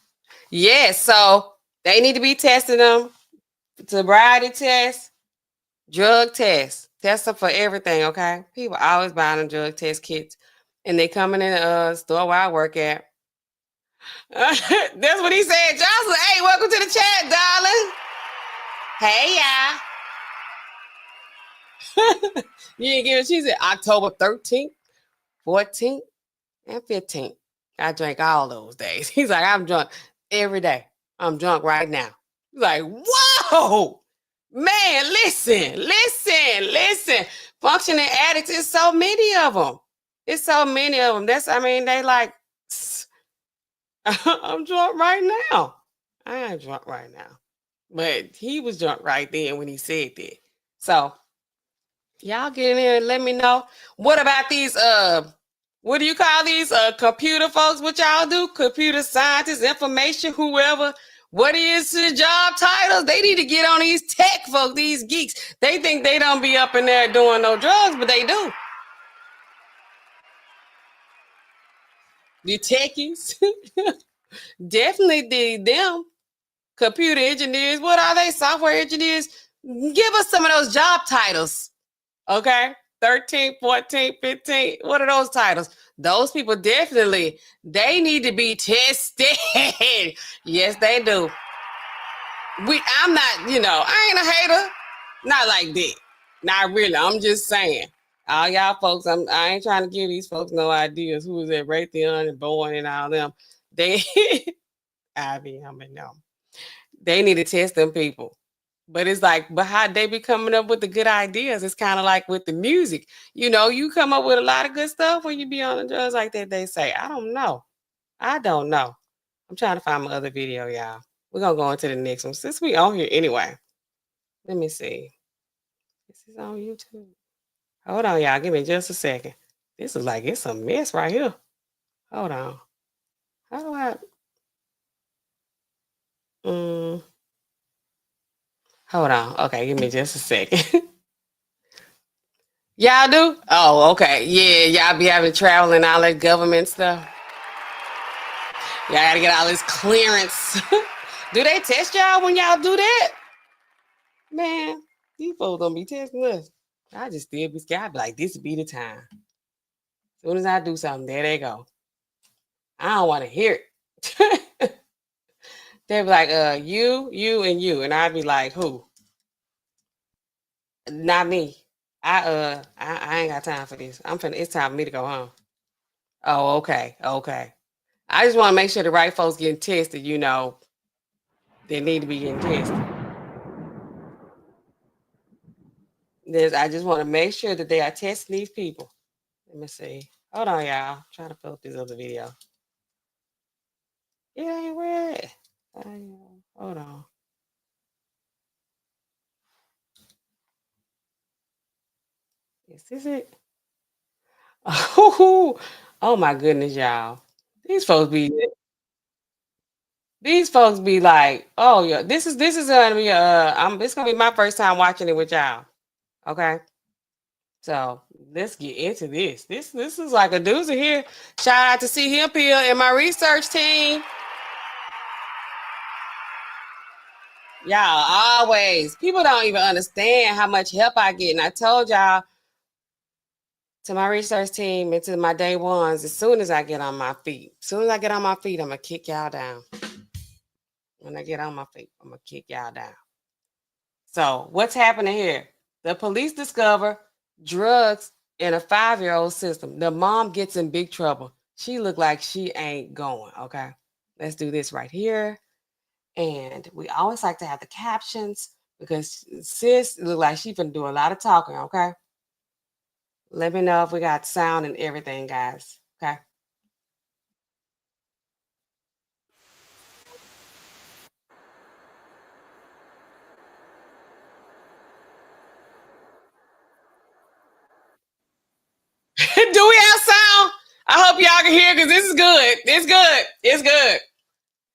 Yes, so they need to be testing them. Sobriety tests, drug tests. Test them for everything, okay? People always buying them drug test kits. And they coming in the store where I work at. That's what he said. Jocelyn, hey, welcome to the chat, darling. Hey, y'all. You didn't give it. She said October 13th, 14th, and 15th. I drank all those days. He's like, I'm drunk every day. I'm drunk right now. He's like, whoa, man, listen. Functioning addicts, it's so many of them. It's so many of them. They like, I'm drunk right now. I ain't drunk right now. But he was drunk right then when he said that. So y'all get in there and let me know. What about these what do you call these computer folks? What y'all do? Computer scientists, information, whoever. What is the job titles? They need to get on these tech folks, these geeks. They think they don't be up in there doing no drugs, but they do. The techies. Definitely them. Computer engineers. What are they? Software engineers. Give us some of those job titles. Okay. 13, 14, 15. What are those titles? Those people definitely, they need to be tested. Yes, they do. I'm not, I ain't a hater. Not like that. Not really. I'm just saying. All y'all folks, I ain't trying to give these folks no ideas. Who is that? Raytheon and Boeing and all them. They, IBM and them. They need to test them people. But it's like, but how they be coming up with the good ideas? It's kind of like with the music. You come up with a lot of good stuff when you be on the drugs like that, they say. I don't know. I'm trying to find my other video, y'all. We're going to go into the next one. Since we on here anyway. Let me see. This is on YouTube. Hold on, y'all. Give me just a second. This is like, it's a mess right here. Hold on. How do I... Hold on. Okay, give me just a second. Y'all do? Oh, okay. Yeah, y'all be having travel and all that government stuff. Y'all gotta get all this clearance. Do they test y'all when y'all do that? Man, these folks don't be testing us. I just still be scared. I be like, this would be the time. As soon as I do something, there they go. I don't want to hear it. They be like, you, and you. And I'd be like, who? Not me. I ain't got time for this. It's time for me to go home. Oh, okay. I just want to make sure the right folks getting tested, they need to be getting tested. I just want to make sure that they are testing these people. Let me see. Hold on, y'all. Trying to fill up this other video. It ain't where it. Hold on. Is this it? Oh my goodness, y'all. These folks be like, oh yeah, this is gonna be it's gonna be my first time watching it with y'all. Okay. So let's get into this. This is like a doozy here. Shout out to C Hemp here and my research team. Y'all always, people don't even understand how much help I get. And I told y'all, to my research team and to my day ones, as soon as I get on my feet, I'm gonna kick y'all down. When I get on my feet, I'm gonna kick y'all down. So what's happening here? The police discover drugs in a 5-year-old system. The mom gets in big trouble. She look like she ain't going, okay? Let's do this right here. And we always like to have the captions because sis look like she finna do a lot of talking, okay? Let me know if we got sound and everything, guys, okay? Do we have sound? I hope y'all can hear because this is good. It's good. It's good.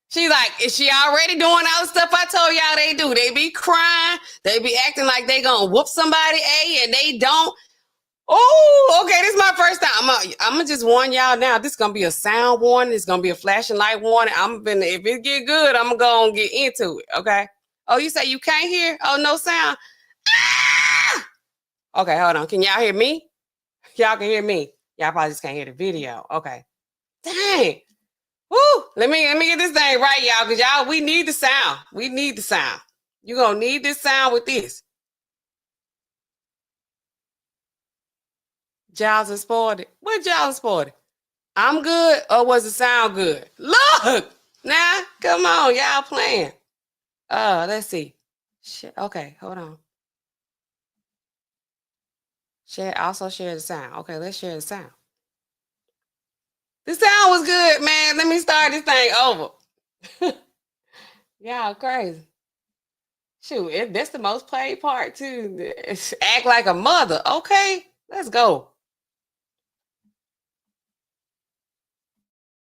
She's like, is she already doing all the stuff I told y'all they do? They be crying. They be acting like they gonna whoop somebody, and they don't. Oh, okay. This is my first time. I'm gonna just warn y'all now. This is gonna be a sound warning. It's gonna be a flashing light warning. If it get good, I'm gonna get into it. Okay. Oh, you say you can't hear? Oh, no sound. Ah! Okay, hold on. Can y'all hear me? Y'all can hear me. Y'all probably just can't hear the video. Okay. Dang. Woo. Let me get this thing right, y'all, because y'all, we need the sound. We need the sound. You're gonna need this sound with this. Giles is spoiled it. What Giles spoiled it? I'm good, or was the sound good? Look! Nah, come on, y'all playing. Let's see. Okay, hold on. Also share the sound. Okay, let's share the sound. The sound was good, man. Let me start this thing over. Y'all crazy. Shoot, that's the most played part too. Act like a mother. Okay, let's go.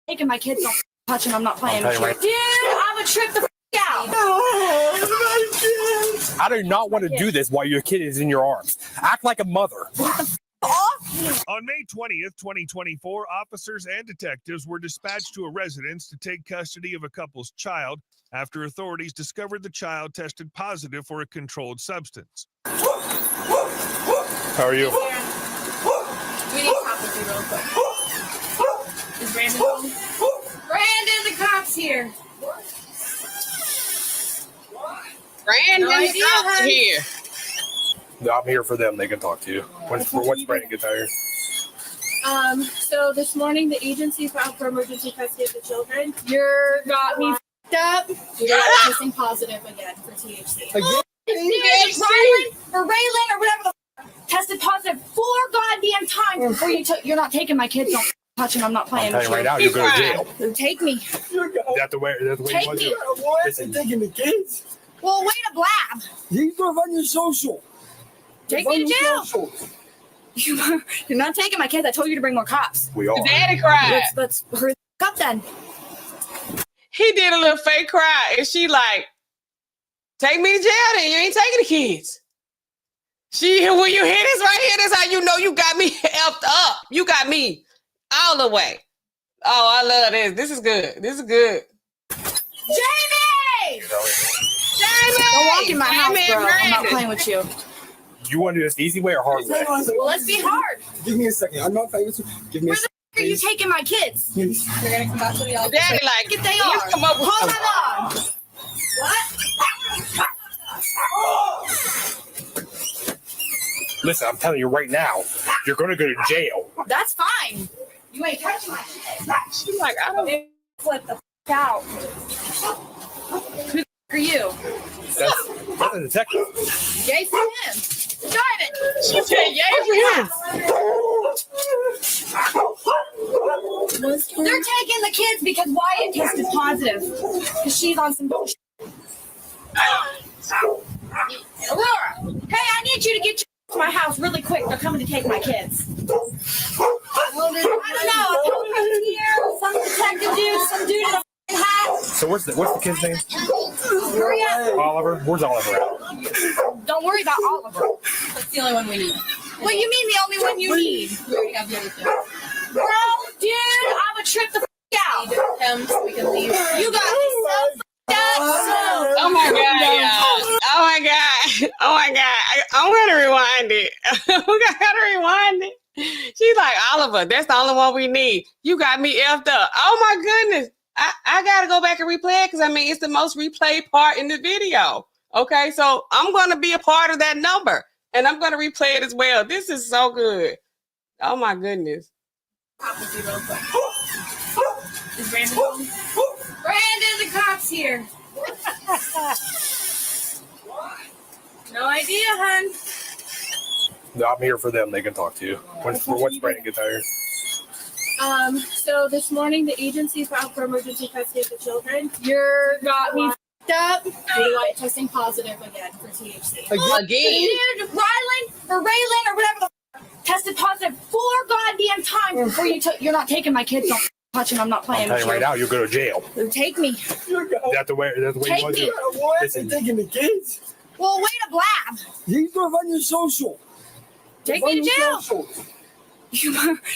Taking my kids, don't touch them. I'm not playing with you. Dude, I would trip the out. I do not want to do this while your kid is in your arms. Act like a mother. On May 20th, 2024, officers and detectives were dispatched to a residence to take custody of a couple's child after authorities discovered the child tested positive for a controlled substance. How are you? We need to talk with you real quick. Is Brandon home? Brandon, the cop's here. Brandon, the cops are here. I'm here for them. They can talk to you. Once Brandon gets out here. So this morning the agency filed for emergency custody of the children. You got me f***ed up. You're testing positive again for THC. Again? Or Raylan or whatever the tested positive 4 goddamn times before you took. You're not taking my kids. Don't touch them. I'm not playing with you. Right now, you're going to jail. Take me. That's the way you want to do it. What? You're taking the kids? Well, way to blab. You go run your social. Take me to jail. You're not taking my kids. I told you to bring more cops. We are. Daddy cried. Let's hurry up then. He did a little fake cry, and she like, take me to jail then. You ain't taking the kids. When you hear this right here, that's how you know you got me effed up. You got me all the way. Oh, I love this. This is good. This is good. Jamie! Jamie! Don't walk in my house, bro. I'm not playing with you. You want to do this easy way or hard way? Well, let's be hard. Give me a second. I'm not playing with you. Give me a second. Where are you taking my kids? You're gonna come back to the office. Daddy like, if they are. Come up with Hold on. What? Listen, I'm telling you right now, you're going to go to jail. That's fine. You ain't touching my kids. She's like, I don't flip the out. Who are you? That's a detective. Yay for him. Drive it. She said yay for him. They're taking the kids because Wyatt tested positive. Because she's on some bullshit. Laura, hey, I need you to get to my house really quick. They're coming to take my kids. I don't know. A police here, some detective dude, some dude in a hat. So what's the kid's name? Hurry up. Oliver. Where's Oliver at? Don't worry about Oliver. That's the only one we need. What do you mean the only one you need? We already have the other two. Bro, dude, I'm a trip the out. Him so we can leave. You got me so Oh my God, y'all. Oh my God. Oh my God. I'm going to rewind it. We got to rewind it. She's like, Oliver, that's the only one we need. You got me effed up. Oh my goodness. I got to go back and replay it because, I mean, it's the most replayed part in the video. Okay, so I'm going to be a part of that number and I'm going to replay it as well. This is so good. Oh my goodness. Is Brandon home? Brandon, the cop's here. No idea, hun. I'm here for them. They can talk to you. Once Brandon gets here. So this morning the agency filed for emergency custody of the children. You got me up. Due to Wyatt testing positive again for THC. Again? Dude, Rylan or Raylan or whatever the tested positive 4 goddamn times before you're not taking my kids. Don't touch him. I'm not playing I'm with telling you right now, you'll go to jail. Take me. That's the way Take you want me. to. What? Listen. They're taking the kids? Well, way to blab. He's gonna run your social. Take me to jail.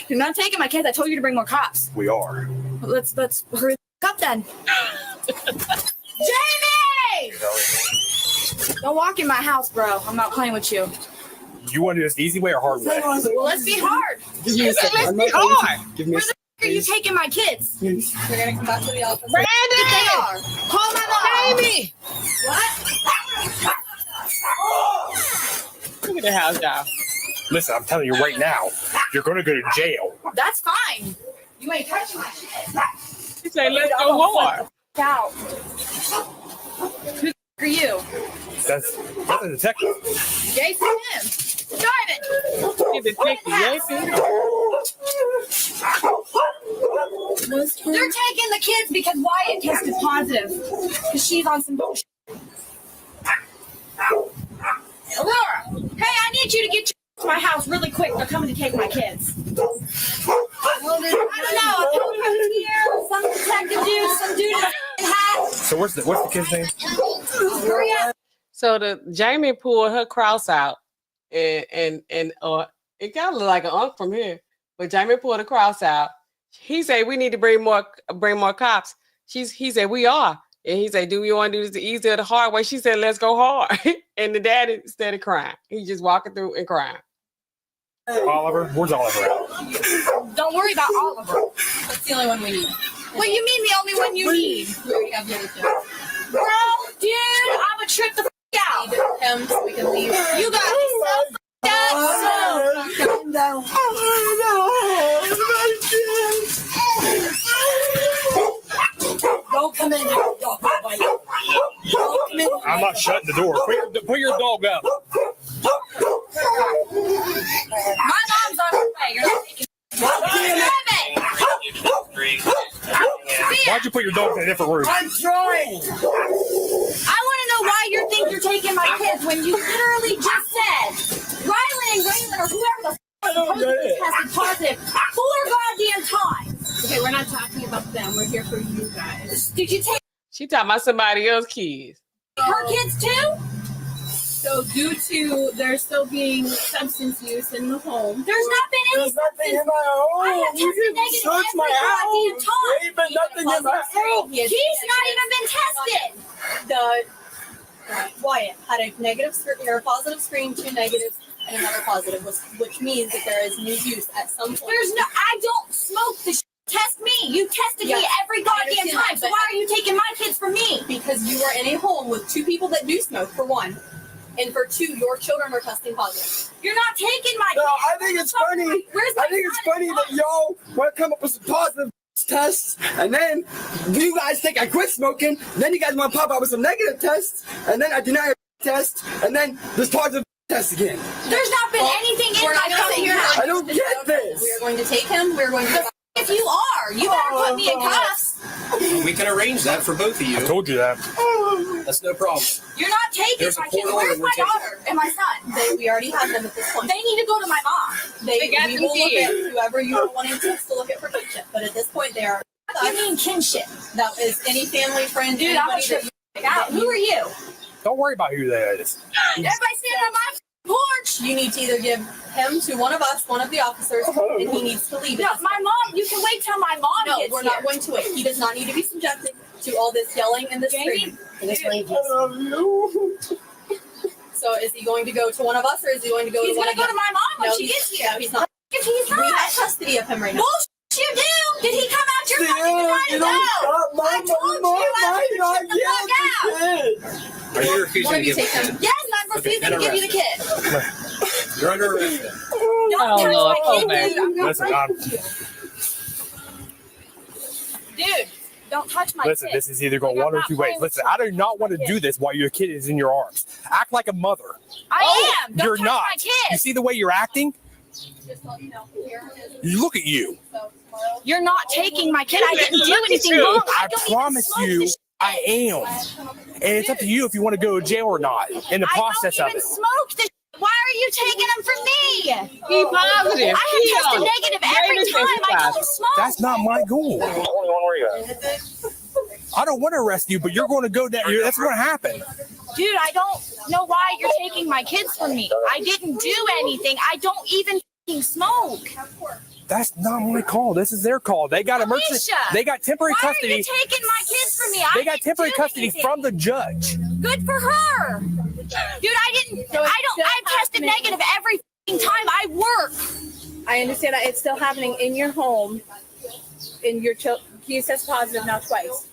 You're not taking my kids. I told you to bring more cops. We are. Let's hurry up then. Jamie! Don't walk in my house, bro. I'm not playing with you. You want to do this the easy way or hard way? Well, let's be hard. Give me a second. Let's I'm be not going to- hard. Give me a Where the second. f- are you taking my kids? Please. You're gonna come back to the office. Brandon! They are. Call my mom. Baby! What? Look at the house, y'all. Listen, I'm telling you right now, you're going to go to jail. That's fine. You ain't touching my shit. She said, let's go hard. Out. Who the f- are you? That's a detective. Jason him. Drive it. She's a detective, Jason. They're taking the kids because Wyatt tested positive. Because she's on some bullshit. Laura, hey, I need you to get to my house really quick. They're coming to take my kids. I don't know. A police here, some detective dude, some dude in a hat. So what's the kid's name? Hurry up. So Jamie pulled her cross out and it kind of look like an unk from here. But Jamie pulled the cross out. He said, we need to bring more cops. He said, we are. And he said, do we want to do this the easy or the hard way? She said, let's go hard. And the daddy instead of crying, he just walking through and crying. Oliver? Where's Oliver at? Don't worry about Oliver. That's the only one we need. What do you mean the only one you need? We already have the other two. Bro, dude, I'm a trip the out. Him so we can leave. You got me so up. Calm down. Don't come in here. Don't come in. I'm not shutting the door. Put your dog up. My mom's on her way. You're not taking Why'd you put your dog in a different room? I'm trying. I want to know why you think you're taking my kids when you literally just said Rylan and Raylan or whoever the tested positive 4 goddamn times. Okay, we're not talking about them. We're here for you guys. Did you take She talking about somebody else's kids. her kids too? So due to there still being substance use in the home. There's not been any There's nothing in substance. my home. I have You tested can negative search every my goddamn house. time. There ain't been nothing in my house. He's not even been tested. Wyatt had a negative screen or a positive screen, 2 negatives, and another positive, which means that there is new use at some point. I don't smoke the test me. You tested me every goddamn time. So why are you taking my kids from me? Because you are in a home with 2 people that do smoke, for one. And for 2, your children are testing positive. You're not taking my No, kids. I think it's funny. Where's I think it's funny that y'all want to come up with some positive tests, and then you guys think I quit smoking. Then you guys want to pop out with some negative tests, and then I deny a test, and then there's positive tests again. There's not been anything in We're my not going to sit here. house. I don't get this. We are going to take him. We're going to. If you are, are. You better put me in cuffs. We can arrange that for both of you. I told you that. That's no problem. You're not taking There's a my kids. court Where's order my we're daughter and my son? We already have them at this point. They need to go to my mom. They got We them will look at kids. whoever you are wanting to look at for kinship. But at this point, they are. You mean kinship? That is any family, friend, Dude, I'm anybody sure- that you pick out. Who are you? Don't worry about who that is. Everybody standing on my porch. You need to either give him to one of us, one of the officers, and he needs to leave. No, my mom. You can wait till my mom No, gets we're here. not going to wait. He does not need to be subjected to all this yelling and this screaming. So is he going to go to one of us, or is he going to go He's to one gonna of go to my mom when she gets here. No, he's not. If he's not, We have custody of him right now. bullshit you do. Did he come out your fucking You tonight? don't No. stop my I told mom, you I my was God, gonna get the fuck out. Are you refusing One to of you give take him. Yes, I'm refusing to give you the kid. You're under arrest. then. Don't touch Lord. my kid, Okay. dude. I'm not Listen, Dude, don't touch my listen, kid. this is either going Like, one I'm or not two ways. playing with Listen, I do not want to do this while your kid is in your arms. Act like a mother. I am. Don't You're touch not. my You kid. see the way you're acting? Just so you know, here it is. You look at you. You're not taking my kid. I didn't do Look at anything you. wrong. I don't even promise smoke you, this I am. And it's up to you if you want to go to jail or not in the process I of don't even it. smoke this. Why are you taking them from me? Be positive. I have Keep on. tested negative every Raven said time be I positive. don't smoke. That's not my goal. I don't want to arrest you, but you're going to go down. That's going to happen. Dude, I don't know why you're taking my kids from me. I didn't do anything. I don't even fucking smoke. That's not my call. This is their call. They got emergency. Alicia, They got temporary Why are custody. you taking my kids from me? I They got didn't temporary do custody anything. from the judge. Good for her. Dude, I tested negative every fucking time I work. I understand that it's still happening in your home. In your he says positive now twice.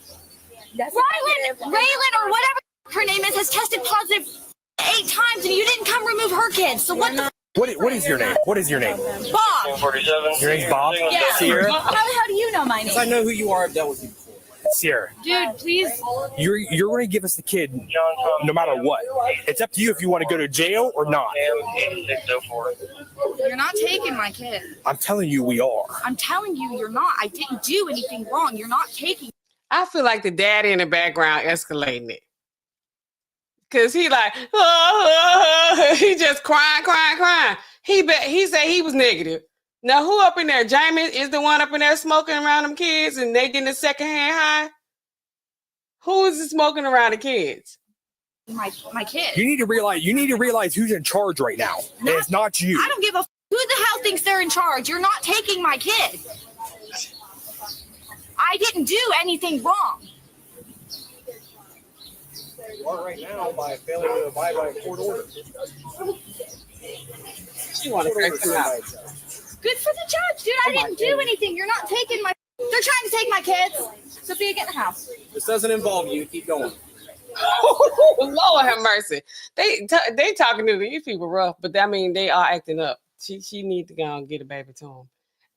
That's Raylan or whatever her name is has tested positive 8 times and you didn't come remove her kids. So what the What is your name? What is your name? Bob? Your name's Bob? Yeah. Sierra? How do you know my name? I know who you are. I've dealt with you before. Sierra, Dude, please. you're going to give us the kid no matter what. It's up to you if you want to go to jail or not. You're not taking my kid. I'm telling you we are. I'm telling you, you're not. I didn't do anything wrong. You're not taking. I feel like the daddy in the background escalating it. Cause he like, he just crying. He said he was negative. Now who up in there? Jamie is the one up in there smoking around them kids and they getting a secondhand high? Who is smoking around the kids? My kid. You need to realize who's in charge right now. And it's not you. I don't give a who the hell thinks they're in charge. You're not taking my kid. I didn't do anything wrong. You are right now by failing to abide by a court order. She want to correct him out. Good for the judge, dude. I didn't do anything. You're not taking my. They're trying to take my kids. Sophia, get in the house. This doesn't involve you. Keep going. Lord have mercy. They talking to these people rough, but I mean they are acting up. She need to go and get a baby to him.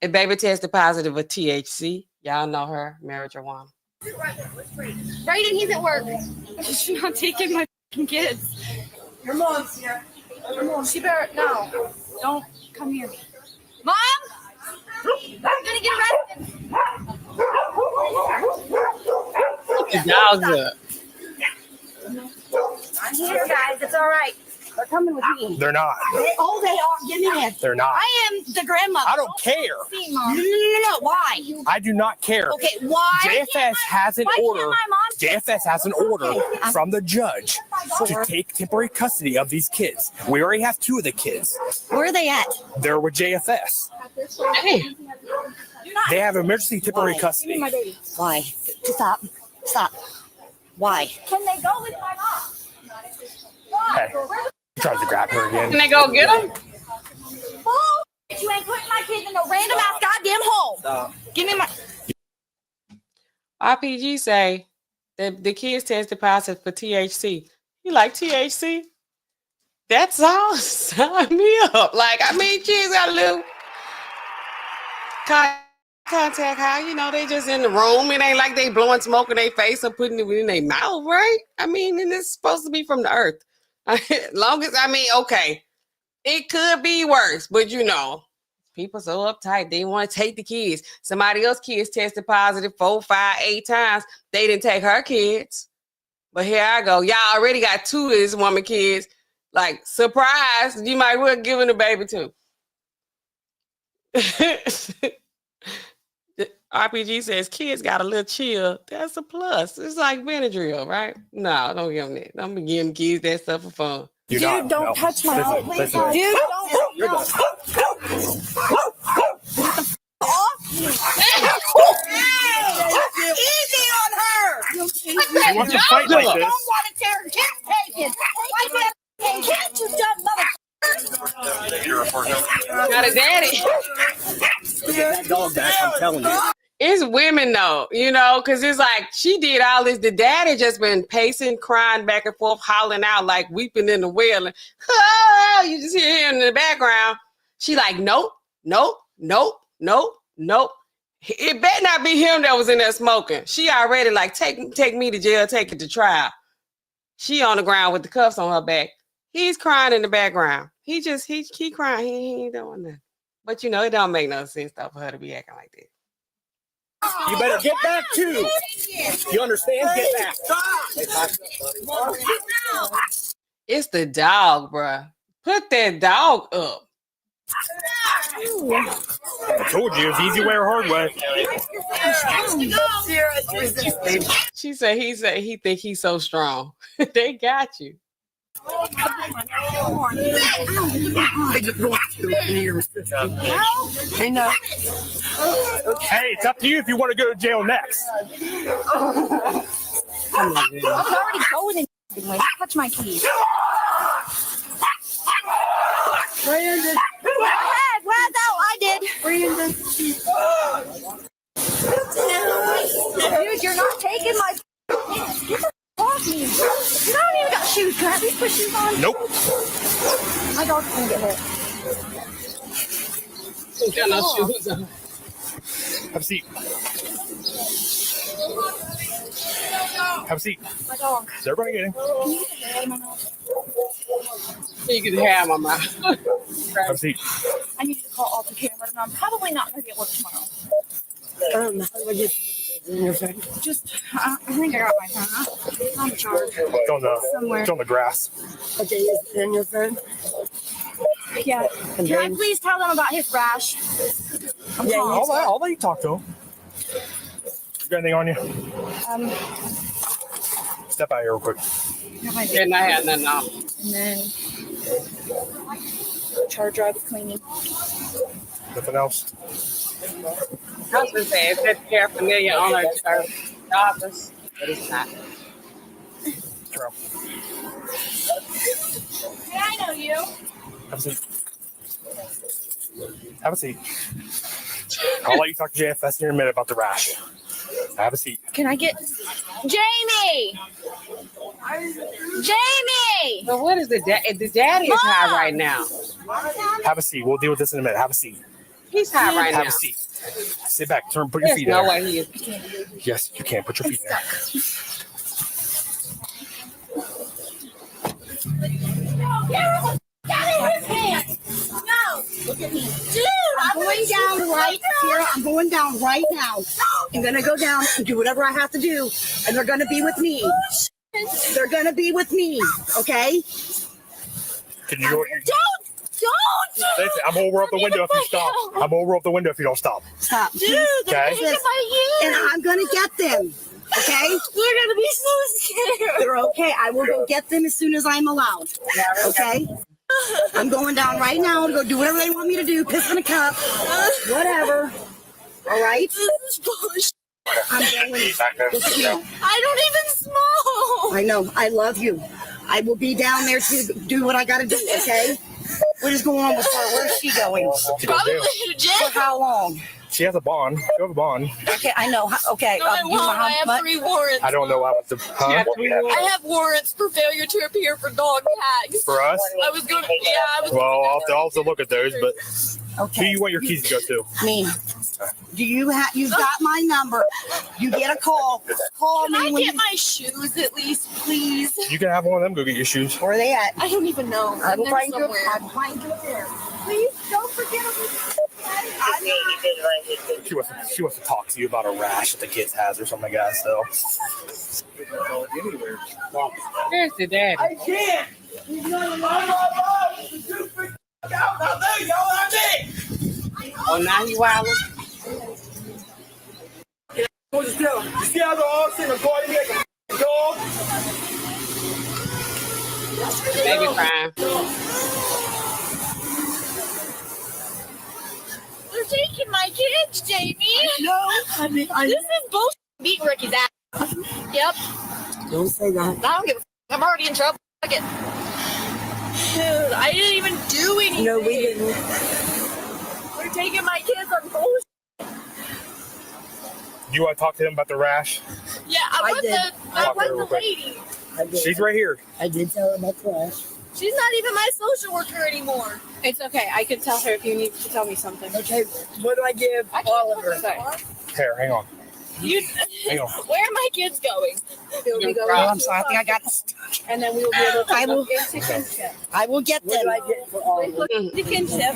A baby tested positive for THC. Y'all know her, marijuana. Brayden, he's at work. She's not taking my fucking kids. Your mom's here. Your mom. She better no. Don't come near me. Mom, I'm gonna get arrested. The dog's up. I'm here, guys. It's all right. They're coming with me. They're not. They are. Give me that. They're not. I am the grandmother. I don't care. See, Mom. No. Why? I do not care. Okay, why? JFS has an why can't order. my mom- JFS has an order from the judge to take temporary custody of these kids. We already have 2 of the kids. Where are they at? They're with JFS. Hey. They have emergency temporary custody. My baby. Why? Stop. Why? Can they go with my mom? Hey, he tries to grab her again. Can they go get him? You ain't putting my kids in no random ass goddamn home. Give me my. RPG say that the kids tested positive for THC. You like THC? That's all. Sign me up. Like, I mean, kids got a little contact high. You know, they just in the room. It ain't like they blowing smoke in their face or putting it in their mouth, right? I mean, and it's supposed to be from the earth. Long as, I mean, okay, it could be worse, but you know, People so uptight. They want to take the kids. Somebody else's kids tested positive 4, 5, 8 times. They didn't take her kids. But here I go. Y'all already got 2 of this woman kids. Like, surprise, you might well give her the baby too. RPG says kids got a little chill. That's a plus. It's like Benadryl, right? No, don't give them that. Don't be giving kids that stuff for fun. Dude, don't touch my mouth, please. Dude, You're don't. Easy on her. You want to fight like this? I don't want to tear. Can't take it. Can't you dumb mother? Got a daddy. That dog back, I'm telling you. It's women though, you know, because it's like she did all this. The daddy just been pacing, crying back and forth, hollering out, like weeping in the well. And, oh, you just hear him in the background. She like, nope, nope, nope, nope, nope. It better not be him that was in there smoking. She already like, take me to jail, take it to trial. She on the ground with the cuffs on her back. He's crying in the background. He crying. He ain't doing nothing. But you know, it don't make no sense though for her to be acting like that. You better get back too. You understand? Get back. It's the dog, bruh. Put that dog up. I told you, it's easy way or hard way. She said he think he's so strong. They got you. Hey, no. Hey, it's up to you if you want to go to jail next. I was already going in. Touch my keys. Brandon. Go ahead. Well, no, I did. Brandon. Dude, you're not taking my. Get the off me. You don't even got shoes. Can I at least put shoes on? Nope. My dog's gonna get hurt. Got no shoes on. Have a seat. Have a seat. My dog. Is everybody getting? You can have my mouth. Have a seat. I need to call Alta Care, but I'm probably not gonna get work tomorrow. Just, I think I got my phone. I'm charged. It's on the grass. Okay, is it in your phone? Yeah. Can I please tell them about his rash? I'll let you talk to him. You got anything on you? Step out here real quick. And I had nothing on. And then charge drive is cleaning. Nothing else? I was going to say, is that paraphernalia on our office? But it's not. True. Hey, I know you. Have a seat. Have a seat. I'll let you talk to JFS in a minute about the rash. Have a seat. Can I get Jamie? Jamie! But what is the daddy is high right now? Have a seat. We'll deal with this in a minute. Have a seat. He's high right now. Have a seat. Sit back. Put your feet no there. way he is. Yes, you can. Put your feet there. Get in his hands! No! Look at me. Dude, I'm going down right here. I'm going down right now. I'm going to go down and do whatever I have to do. And they're going to be with me. They're going to be with me. Okay? Can you go? Don't! I'm gonna roll up the window if you stop. I'm gonna roll up the window if you don't stop. Stop. Dude, okay? And I'm going to get them. Okay? They're going to be so scared. They're okay. I will go get them as soon as I'm allowed. Okay? I'm going down right now to go do whatever they want me to do. Piss in a cup. Whatever. All right? This is bullshit. I'm going. Look at me. I don't even smoke. I know. I love you. I will be down there to do what I got to do, okay? What is going on with her? Where's she going? Probably to jail. For how long? She has a bond. You have a bond. Okay, I know. Okay. No, I you know won't. how I have much? 3 warrants. I don't know what the. Huh? I have warrants for failure to appear for dog tags. For us? I was going to, Well, I'll have to look at those, but okay. Who do you want your keys to go to? Me. Do you have? You've got my number. You get a call. Call me. Can I when get you... my shoes at least, please? You can have one of them go get your shoes. Where are they at? I don't even know. I will They're find you. somewhere. I'll find you there. Please don't forget them. She wants to talk to you about a rash that the kids has or something like that. So. Where's the daddy? I can't. He's not alive. Oh, now he wilding? You see how the all sitting according to like a dog? Baby crying. They're taking my kids, Jamie. No, I mean, This is bullshit. Beat Ricky's ass. Yep. don't say that. I don't give a f. I'm already in trouble. Fuck it. Dude, I didn't even do anything. No, we didn't. They're taking my kids on bullshit. You want to talk to him about the rash? Yeah, I want the lady. She's right here. I did tell her about the rash. She's not even my social worker anymore. It's okay. I can tell her if you need to tell me something. Okay, what do I give Oliver? Here, hang on. Hang on. Where are my kids going? They'll be going. Oh, I'm sorry. I think I got this. And then we will be able to I will- look into kinship. I will get them. What do I get for Oliver? The kinship.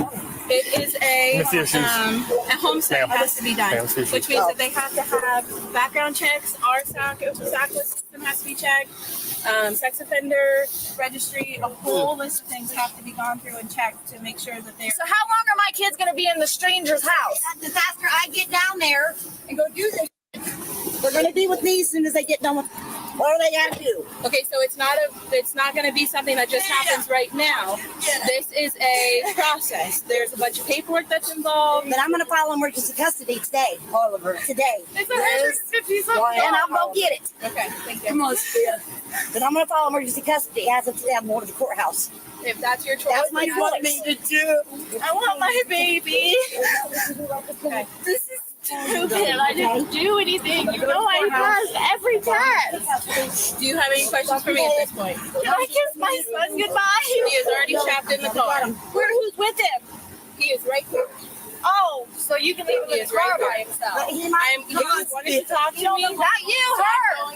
It is Let me see your shoes. a home study has to be done, Ma'am, see your which shoes. means that they have to have background checks. Our SAC system has to be checked. Sex offender registry, a whole list of things have to be gone through and checked to make sure that they're. So how long are my kids going to be in the stranger's house? Because after I get down there and go do this, they're going to be with me as soon as they get done with. What do they got to do? Okay, so it's not going to be something that just happens right now. This is a process. There's a bunch of paperwork that's involved. But I'm going to file emergency custody today, Oliver. Today. It's $150. And I'll go get it. Okay, thank you. Come on, Sophia. But I'm going to file emergency custody as of today. I'm going to the courthouse. If that's your choice, That's my choice. to do. I want my baby. Okay. This is stupid. I didn't do anything. You know I passed every test. Do you have any questions for me at this point? Can I kiss my son goodbye? He is already trapped in the car. Who's with him? He is right here. Oh, so you can leave him in the car by himself. But he might He just wanted to talk to me. Not you, her.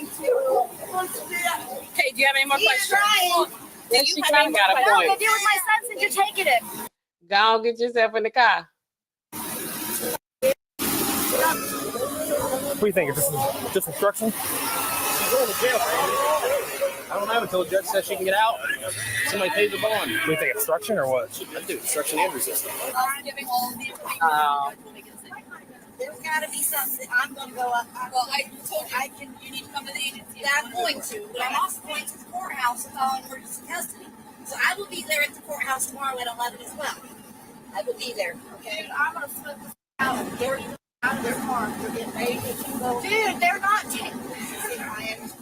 Okay, do you have any more questions? trying. Then she kind of got a What am I point. going to do with my son since you're taking him? Go on, get yourself in the car. What do you think? Is this just instruction? I don't know until the judge says she can get out. Somebody pays the bond. Do you think instruction or what? I do instruction and resistance. There's got to be something. I'm going to go up. Well, I told you you need to come to the agency. Yeah, I'm going to, but I'm also going to the courthouse to file emergency custody. So I will be there at the courthouse tomorrow at 11 as well. I will be there. Okay. I'm going to flip this out. They're out of their car. They're getting ready to go. Dude, they're not taking.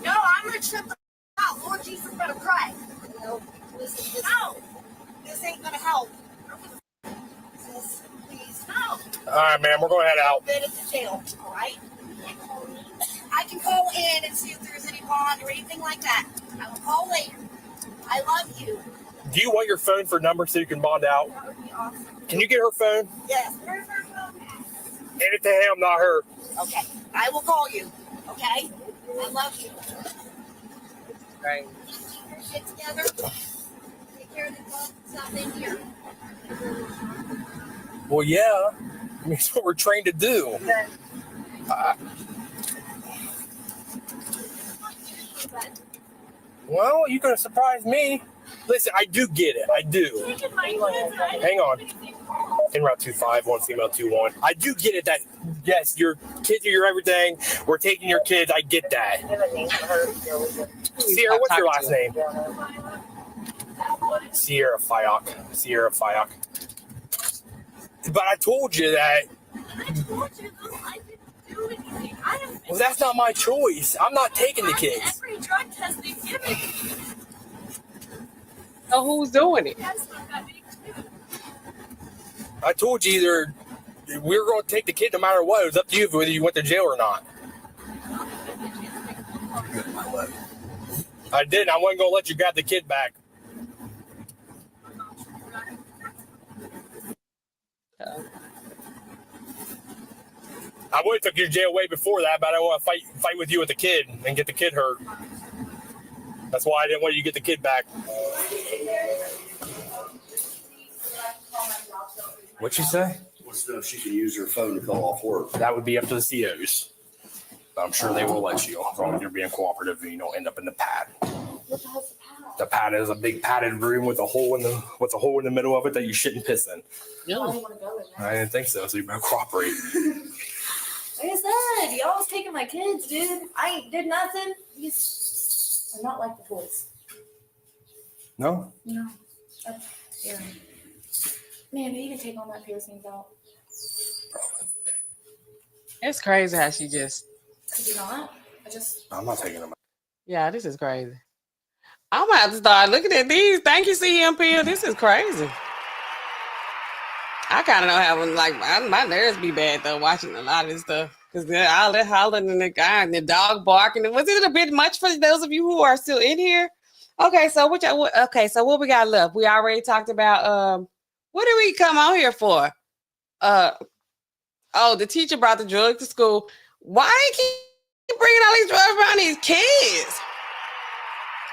No, I'm going to trip them out. Lord Jesus, better pray. No, listen, no, this ain't going to help. Please, no. All right, man. We're going to head out. Been at the jail, all right? I can call in and see if there's any bond or anything like that. I will call later. I love you. Do you want your phone for number so you can bond out? That would be awesome. Can you get her phone? Yes. Where's her phone? Hand it to him, not her. Okay. I will call you. Okay? I love you. Right. Keep your shit together. Take care of the stuff in here. Well, yeah. I mean, it's what we're trained to do. Well, you're going to surprise me. Listen, I do get it. I do. Hang on. In Route 25, one female 2-1. I do get it that, yes, your kids are your everything. We're taking your kids. I get that. Sierra, what's your last name? Sierra Fayok. Sierra Fayok. But I told you that. Well, that's not my choice. I'm not taking the kids. Every drug test they give me. So who's doing it? I told you either we were going to take the kid no matter what. It was up to you whether you went to jail or not. I didn't. I wasn't going to let you grab the kid back. I would have took you to jail way before that, but I don't want to fight with you with the kid and get the kid hurt. That's why I didn't want you to get the kid back. What'd you say? Wants to know if she can use her phone to call off work. That would be up to the COs. I'm sure they will let you, as long as you're being cooperative and you don't end up in the pad. What the hell's the pad? The pad is a big padded room with a hole in the middle of it that you shit and piss in. I don't want to go in there. I didn't think so, so you better cooperate. Like I said, y'all was taking my kids, dude. I ain't did nothing. You are not like the boys. No? No. Yeah. Man, you can take all my piercings out. It's crazy how she just. Could you not? I'm not taking them out. Yeah, this is crazy. I'm gonna have to start looking at these. Thank you, CMP. This is crazy. I kind of know how like my nerves be bad though watching a lot of this stuff because all that hollering and the guy and the dog barking. Was it a bit much for those of you who are still in here? Okay, so what we got left? We already talked about what did we come on here for? Oh, the teacher brought the drug to school. Why keep bringing all these drugs around these kids?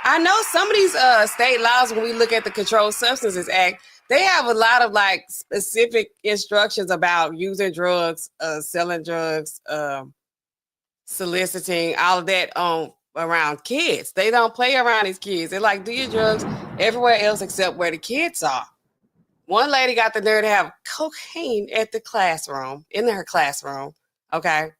I know some of these state laws, when we look at the Controlled Substances Act, they have a lot of like specific instructions about using drugs, selling drugs, soliciting, all of that around kids. They don't play around these kids. They're like, do your drugs everywhere else except where the kids are. One lady got the nerve to have cocaine at the classroom, in her classroom. Okay.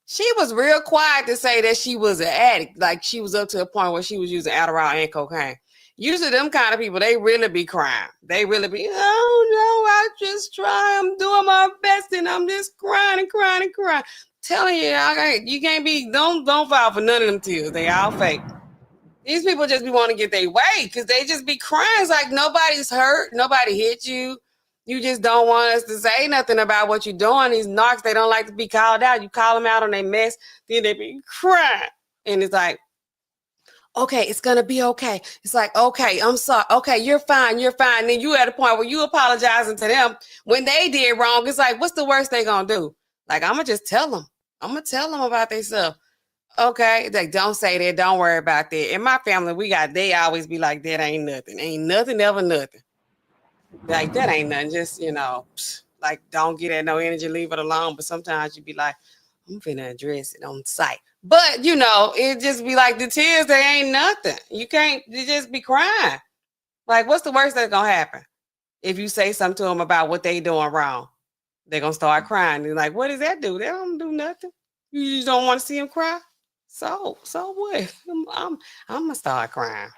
She was real quiet to say that she was an addict. Like she was up to a point where she was using Adderall and cocaine. Usually them kind of people, they really be crying. They really be, oh no, I just try. I'm doing my best and I'm just crying and crying and crying. Telling you, you can't be, don't fall for none of them tears. They all fake. These people just be wanting to get their way because they just be crying. It's like nobody's hurt. Nobody hit you. You just don't want us to say nothing about what you're doing. These narcs, they don't like to be called out. You call them out on their mess, then they be crying. And it's like, okay, it's going to be okay. It's like, okay, I'm sorry. Okay, you're fine. You're fine. Then you at a point where you apologizing to them when they did wrong. It's like, what's the worst they going to do? Like, I'm going to just tell them. I'm going to tell them about themselves. Okay, like don't say that. Don't worry about that. In my family, they always be like, that ain't nothing. Ain't nothing, ever nothing. Like that ain't nothing. Just, like don't get that no energy, leave it alone. But sometimes you be like, I'm finna address it on site. But it just be like the tears, they ain't nothing. You just be crying. Like, what's the worst that's gonna happen? If you say something to them about what they doing wrong, they're gonna start crying. They're like, what does that do? They don't do nothing. You just don't want to see them cry. So what? I'm gonna start crying.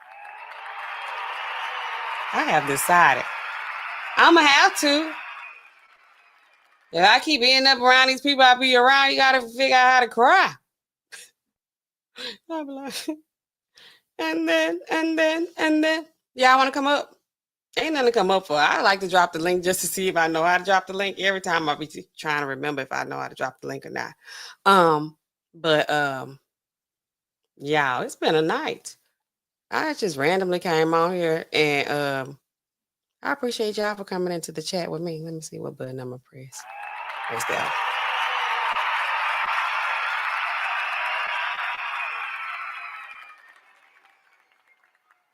I have decided. I'm gonna have to. If I keep ending up around these people I be around, you gotta figure out how to cry. I'll be like, and then. Y'all want to come up? Ain't nothing to come up for. I like to drop the link just to see if I know how to drop the link. Every time I be trying to remember if I know how to drop the link or not. Yeah, it's been a night. I just randomly came on here and I appreciate y'all for coming into the chat with me. Let me see what button I'm gonna press. What's that?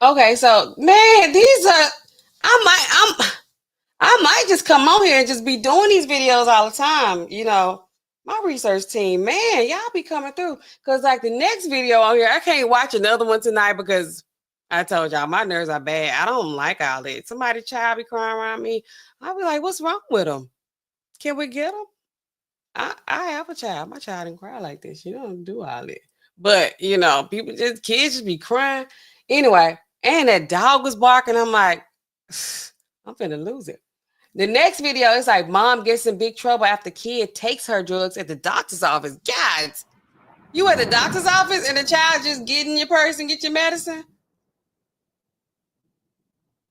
Okay, so man, these are I might just come on here and just be doing these videos all the time. My research team, man, y'all be coming through. Because like the next video on here, I can't watch another one tonight because I told y'all my nerves are bad. I don't like all that. Somebody's child be crying around me. I'll be like, what's wrong with them? Can we get them? I have a child. My child didn't cry like this. You don't do all that. But, kids just be crying. Anyway, and that dog was barking. I'm like, I'm finna lose it. The next video is like, mom gets in big trouble after kid takes her drugs at the doctor's office. God, you at the doctor's office and the child just get in your purse and get your medicine?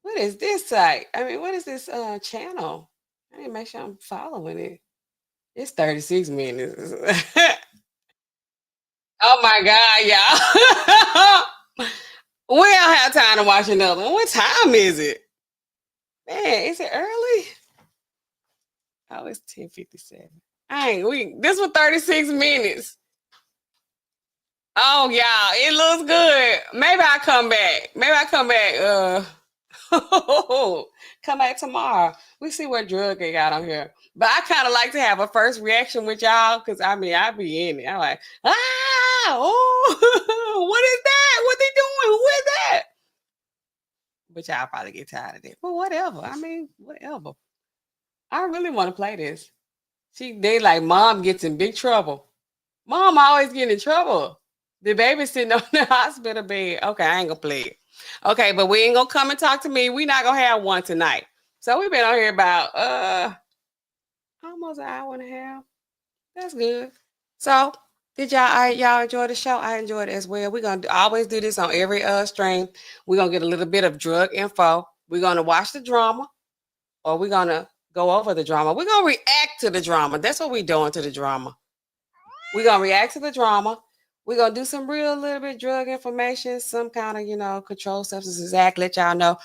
What is this site? I mean, what is this channel? I need to make sure I'm following it. It's 36 minutes. Oh my God, y'all. We don't have time to watch another one. What time is it? Man, is it early? Oh, it's 10:57. This was 36 minutes. Oh, y'all, it looks good. Maybe I come back. Come back tomorrow. We see what drug they got on here. But I kind of like to have a first reaction with y'all because I mean I be in it. I'm like, oh, what is that? What they doing? Who is that? But y'all probably get tired of it. But whatever. I mean, whatever. I really want to play this. They like mom gets in big trouble. Mom always getting in trouble. The baby sitting on the hospital bed. Okay, I ain't gonna play it. Okay, but we ain't gonna come and talk to me. We not gonna have one tonight. So we've been on here about almost an hour and a half. That's good. So did y'all enjoy the show? I enjoyed it as well. We're gonna always do this on every stream. We're gonna get a little bit of drug info. We're gonna watch the drama, or we're gonna go over the drama. We're gonna react to the drama. That's what we're doing to the drama. We're gonna react to the drama. We're gonna do some real little bit drug information, some kind of, controlled substances act, let y'all know,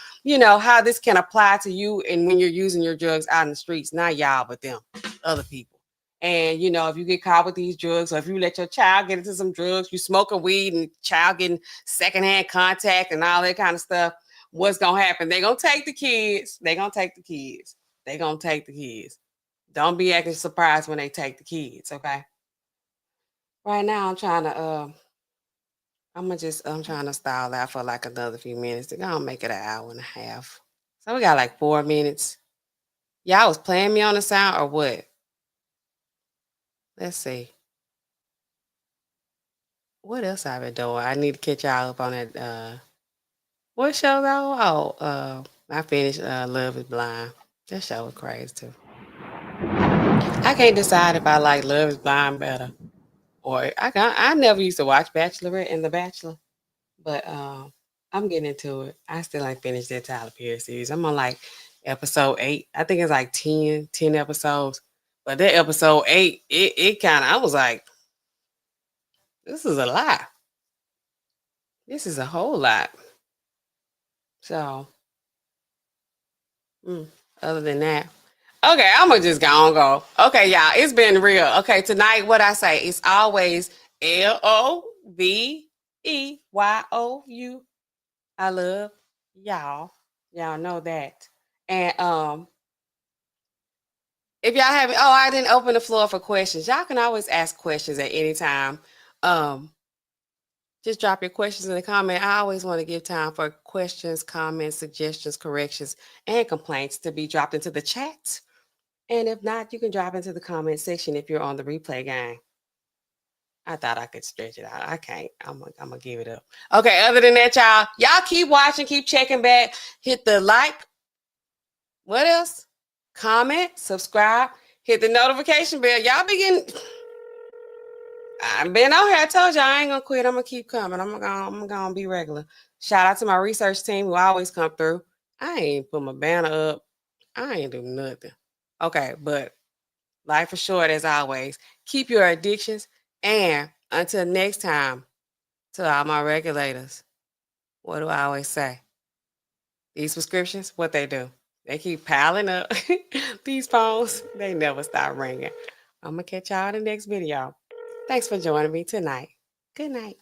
how this can apply to you and when you're using your drugs out in the streets, not y'all, but them, other people. And if you get caught with these drugs, or if you let your child get into some drugs, you smoking weed and child getting secondhand contact and all that kind of stuff, what's gonna happen? They're gonna take the kids. They're gonna take the kids. They're gonna take the kids. Don't be acting surprised when they take the kids, okay? Right now, I'm trying to style out for like another few minutes. They're gonna make it an hour and a half. So we got like 4 minutes. Y'all was playing me on the sound or what? Let's see. What else I've been doing? I need to catch y'all up on that. What show though? Oh, I finished Love is Blind. That show was crazy too. I can't decide if I like Love is Blind better. Or I never used to watch Bachelorette and The Bachelor, but I'm getting into it. I still ain't finished that Tyler Perry series. I'm on like episode 8. I think it's like 10 episodes. But that episode 8, it kind of, I was like, this is a lot. This is a whole lot. So, other than that, okay, I'm gonna just go. Okay, y'all, it's been real. Okay, tonight, what I say, it's always LOVEYOU. I love y'all. Y'all know that. And if y'all haven't, I didn't open the floor for questions. Y'all can always ask questions at any time. Just drop your questions in the comment. I always want to give time for questions, comments, suggestions, corrections, and complaints to be dropped into the chat. And if not, you can drop into the comment section if you're on the replay gang. I thought I could stretch it out. I can't. I'm gonna give it up. Okay, other than that, y'all keep watching, keep checking back. Hit the like. What else? Comment, subscribe, hit the notification bell. Y'all be getting... I've been out here. I told you I ain't gonna quit. I'm gonna keep coming. I'm gonna be regular. Shout out to my research team who always come through. I ain't put my banner up. I ain't do nothing. Okay, but life is short as always. Keep your addictions. And until next time, to all my regulators, what do I always say? These prescriptions, what they do? They keep piling up. These phones, they never stop ringing. I'm going to catch y'all in the next video. Thanks for joining me tonight. Good night.